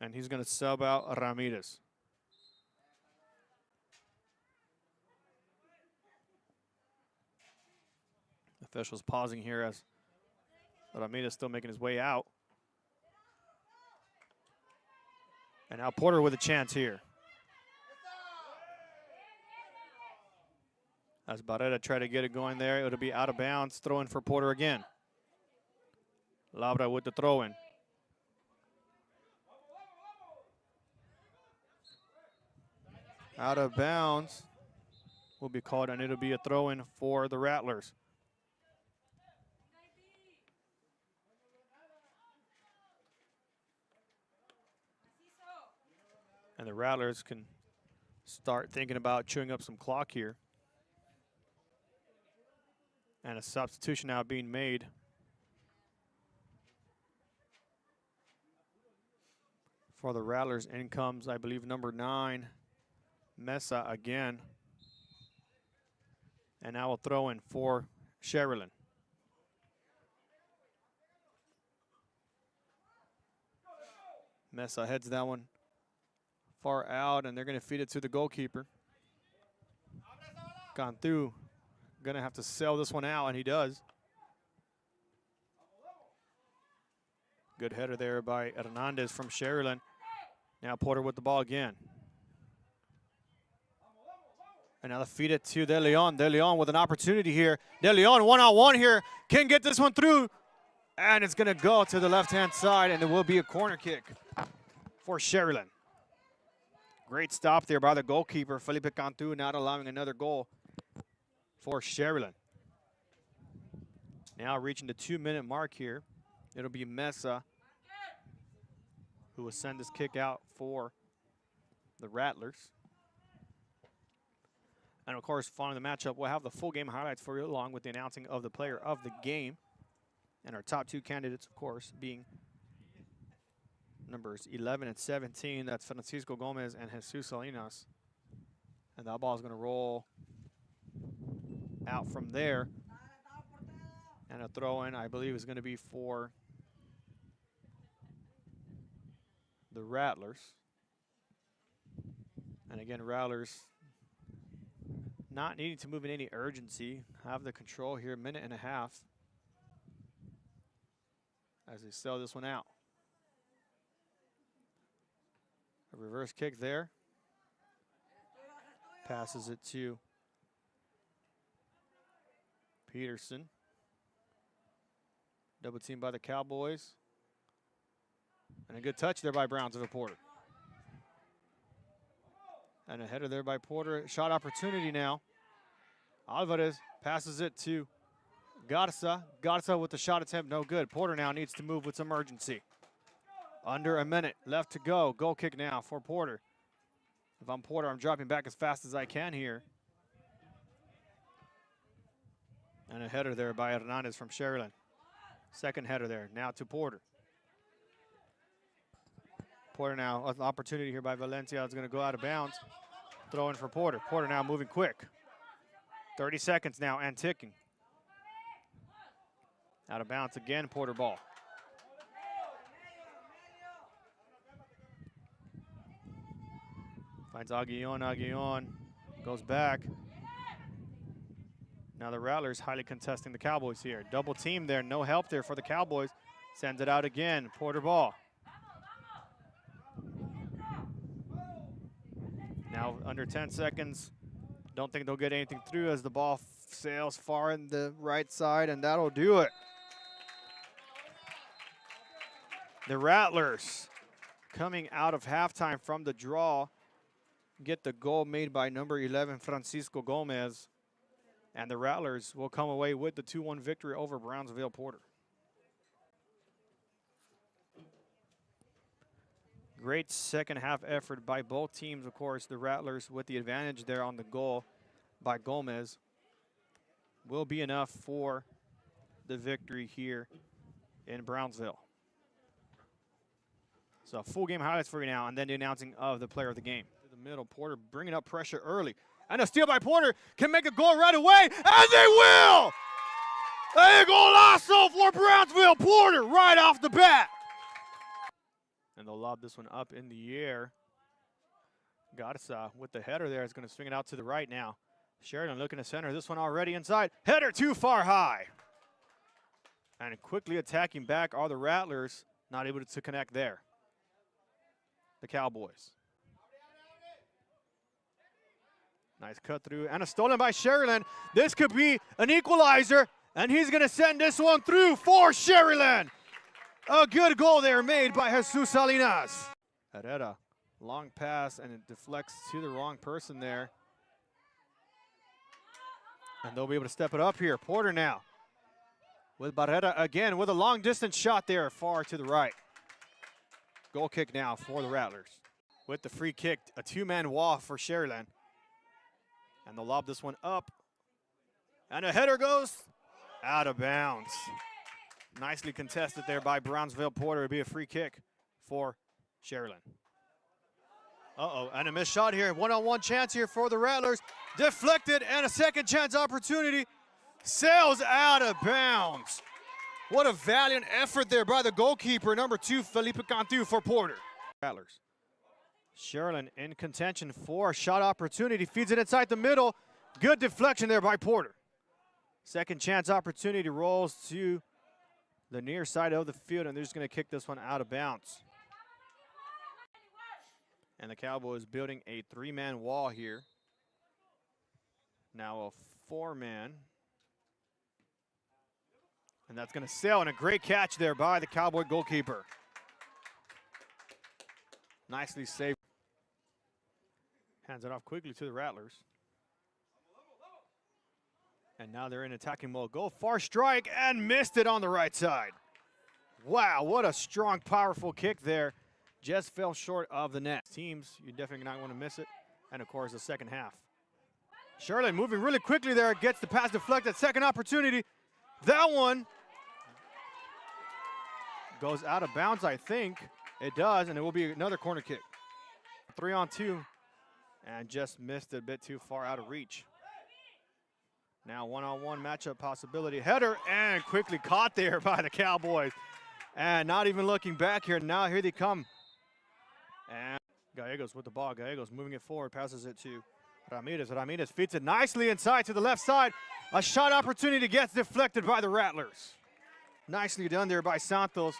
And he's going to sub out Ramirez. Officials pausing here as Ramirez still making his way out. And now Porter with a chance here. As Barrera tried to get it going there, it'll be out of bounds. Throw in for Porter again. Labra with the throw in. Out of bounds will be called, and it'll be a throw in for the Rattlers. And the Rattlers can start thinking about chewing up some clock here. And a substitution now being made. For the Rattlers, in comes, I believe, number 9, Mesa again. And now we'll throw in for Sharyland. Mesa heads that one far out, and they're going to feed it to the goalkeeper. Gone through Going to have to sail this one out, and he does. Good header there by Hernandez from Sharyland. Now Porter with the ball again. And now they feed it to De Leon. De Leon with an opportunity here. De Leon one-on-one here. Can get this one through. And it's going to go to the left-hand side, and it will be a corner kick for Sharyland. Great stop there by the goalkeeper, Felipe Cantu, not allowing another goal for Sharyland. Now reaching the 2-minute mark here. It'll be Mesa who will send this kick out for the Rattlers. And of course, following the matchup, we'll have the full game highlights for you along with the announcing of the player of the game. And our top two candidates, of course, being numbers 11 and 17. That's Francisco Gomez and Jesus Salinas. And that ball is going to roll out from there. And a throw-in, I believe, is going to be for the Rattlers. And again, Rattlers not needing to move in any urgency. Have the control here, 1.5 minutes as they sell this one out. A reverse kick there. Passes it to Peterson. Double team by the Cowboys. And a good touch there by Brownsville Porter. And a header there by Porter. Shot opportunity now. Alvarez passes it to Garza. Garza with the shot attempt, no good. Porter now needs to move with some urgency. Under a minute left to go. Goal kick now for Porter. If I'm Porter, I'm dropping back as fast as I can here. And a header there by Hernandez from Sharyland. Second header there, now to Porter. Porter now, an opportunity here by Valencia. It's going to go out of bounds. Throw in for Porter. Porter now moving quick. 30 seconds now and ticking. Out of bounds again, Porter ball. Finds Aguillon. Aguillon goes back. Now the Rattlers highly contesting the Cowboys here. Double team there, no help there for the Cowboys. Sends it out again, Porter ball. Now under 10 seconds. Don't think they'll get anything through as the ball sails far in the right side, and that'll do it. The Rattlers coming out of halftime from the draw get the goal made by number 11, Francisco Gomez. And the Rattlers will come away with the 2-1 victory over Brownsville Porter. Great second half effort by both teams, of course. The Rattlers with the advantage there on the goal by Gomez will be enough for the victory here in Brownsville. So full game highlights for you now, and then the announcing of the player of the game. To the middle, Porter bringing up pressure early. And a steal by Porter, can make a goal right away, and they will! A golazo for Brownsville Porter right off the bat. And they'll lob this one up in the air. Garza with the header there is going to swing it out to the right now. Sheridan looking to center this one already inside. Header too far high. And quickly attacking back are the Rattlers, not able to connect there. The Cowboys. Nice cut through and a stolen by Sharyland. This could be an equalizer, and he's going to send this one through for Sharyland. A good goal there made by Jesus Salinas. Herrera, long pass, and it deflects to the wrong person there. And they'll be able to step it up here. Porter now with Barrera again with a long distance shot there far to the right. Goal kick now for the Rattlers. With the free kick, a two-man wall for Sharyland. And they'll lob this one up. And a header goes out of bounds. Nicely contested there by Brownsville Porter. It'll be a free kick for Sharyland. Uh-oh, and a missed shot here. One-on-one chance here for the Rattlers. Deflected, and a second chance opportunity. Sails out of bounds. What a valiant effort there by the goalkeeper, number 2, Felipe Cantu for Porter. Rattlers. Sharyland in contention for a shot opportunity. Feeds it inside the middle. Good deflection there by Porter. Second chance opportunity rolls to the near side of the field, and they're just going to kick this one out of bounds. And the Cowboys building a 3-man wall here. Now a 4-man. And that's going to sail, and a great catch there by the Cowboy goalkeeper. Nicely saved. Hands it off quickly to the Rattlers. And now they're in attacking mode. Go far strike and missed it on the right side. Wow, what a strong, powerful kick there. Just fell short of the net. Teams, you definitely not want to miss it. And of course, the second half. Sharyland moving really quickly there. Gets the pass deflected. Second opportunity. That one goes out of bounds, I think. It does, and it will be another corner kick. 3-on-2. And just missed it a bit too far out of reach. Now 1-on-1 matchup possibility. Header, and quickly caught there by the Cowboys. And not even looking back here. Now here they come. And Gallegos with the ball. Gallegos moving it forward, passes it to Ramirez. Ramirez feeds it nicely inside to the left side. A shot opportunity gets deflected by the Rattlers. Nicely done there by Santos,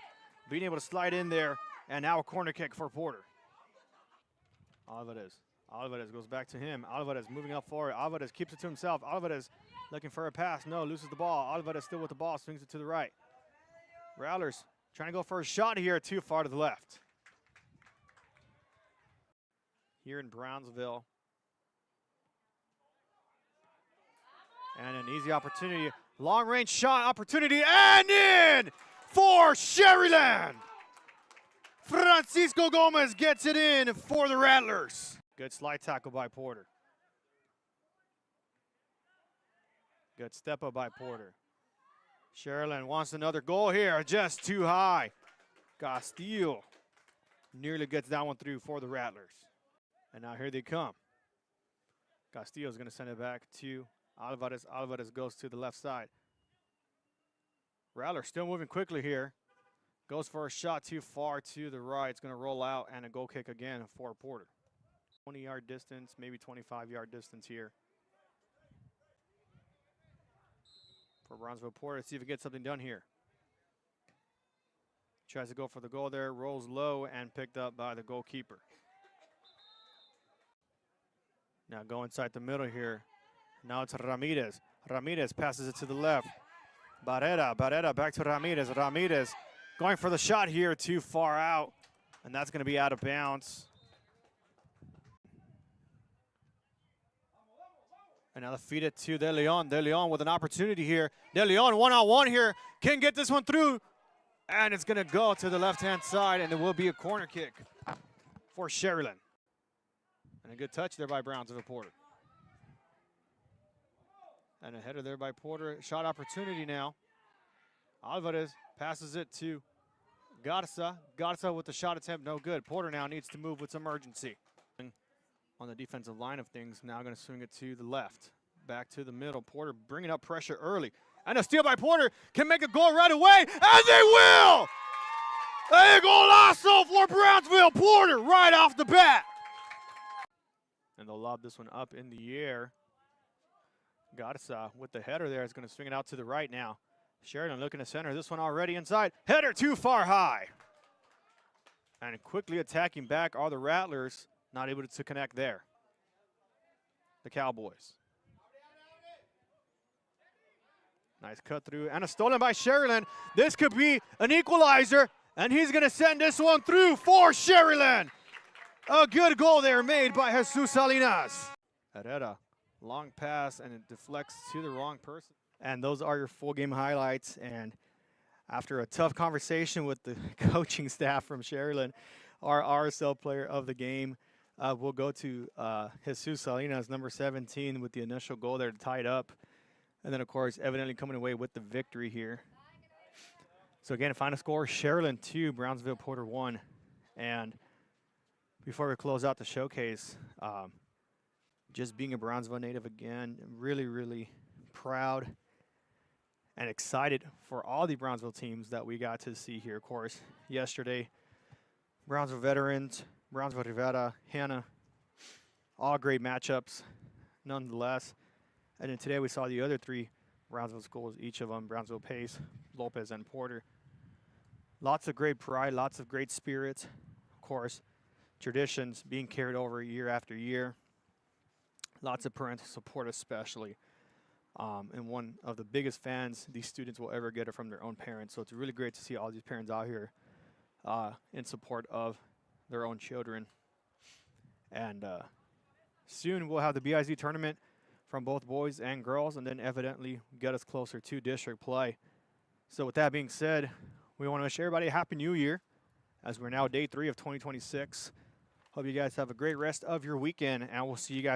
being able to slide in there. And now a corner kick for Porter. Alvarez goes back to him. Alvarez moving up forward. Alvarez keeps it to himself. Alvarez looking for a pass. No, loses the ball. Alvarez still with the ball, swings it to the right. Rattlers trying to go for a shot here, too far to the left. Here in Brownsville. And an easy opportunity. Long-range shot opportunity, and in for Sharyland. Francisco Gomez gets it in for the Rattlers. Good slide tackle by Porter. Good step up by Porter. Sharyland wants another goal here, just too high. Castillo nearly gets that one through for the Rattlers. And now here they come. Castillo's going to send it back to Alvarez. Alvarez goes to the left side. Rattler still moving quickly here. Goes for a shot too far to the right. It's going to roll out, and a goal kick again for Porter. 20-yard distance, maybe 25-yard distance here for Brownsville Porter. Let's see if he gets something done here. Tries to go for the goal there, rolls low, and picked up by the goalkeeper. Now go inside the middle here. Now it's Ramirez. Ramirez passes it to the left. Barrera back to Ramirez. Ramirez going for the shot here, too far out, and that's going to be out of bounds. And now they feed it to De Leon. De Leon with an opportunity here. De Leon 1-on-1 here. Can get this one through. And it's going to go to the left-hand side, and it will be a corner kick for Sharyland. And a good touch there by Brownsville Porter. And a header there by Porter. Shot opportunity now. Alvarez passes it to Garza. Garza with the shot attempt, no good. Porter now needs to move with some urgency. On the defensive line of things, now going to swing it to the left. Back to the middle. Porter bringing up pressure early. And a steal by Porter. Can make a goal right away. And they will! A golazo for Brownsville. Porter right off the bat. And they'll lob this one up in the air. Garza with the header there is going to swing it out to the right now. Sheridan looking to center this one already inside. Header too far high. And quickly attacking back are the Rattlers. Not able to connect there. The Cowboys. Nice cut through. And a stolen by Sharyland. This could be an equalizer. And he's going to send this one through for Sharyland. A good goal there made by Jesus Salinas. Herrera. Long pass, and it deflects to the wrong person. And those are your full game highlights. And after a tough conversation with the coaching staff from Sharyland, our RSL player of the game, we'll go to Jesus Salinas, number 17, with the initial goal there to tie it up. And then, of course, evidently coming away with the victory here. So, again, final score, Sharyland 2, Brownsville Porter 1. And before we close out the showcase, just being a Brownsville native again, really, really proud and excited for all the Brownsville teams that we got to see here. Of course, yesterday, Brownsville veterans, Brownsville Rivera, Hannah, all great matchups nonetheless. And then today we saw the other three Brownsville schools, each of them, Brownsville, Pace, Lopez, and Porter. Lots of great pride, lots of great spirits. Of course, traditions being carried over year after year. Lots of parental support especially. And one of the biggest fans these students will ever get are from their own parents. So it's really great to see all these parents out here in support of their own children. And soon we'll have the BIZ tournament from both boys and girls, and then evidently get us closer to district play. So with that being said, we want to wish everybody a Happy New Year as we're now day 3 of 2026. Hope you guys have a great rest of your weekend, and we'll see you guys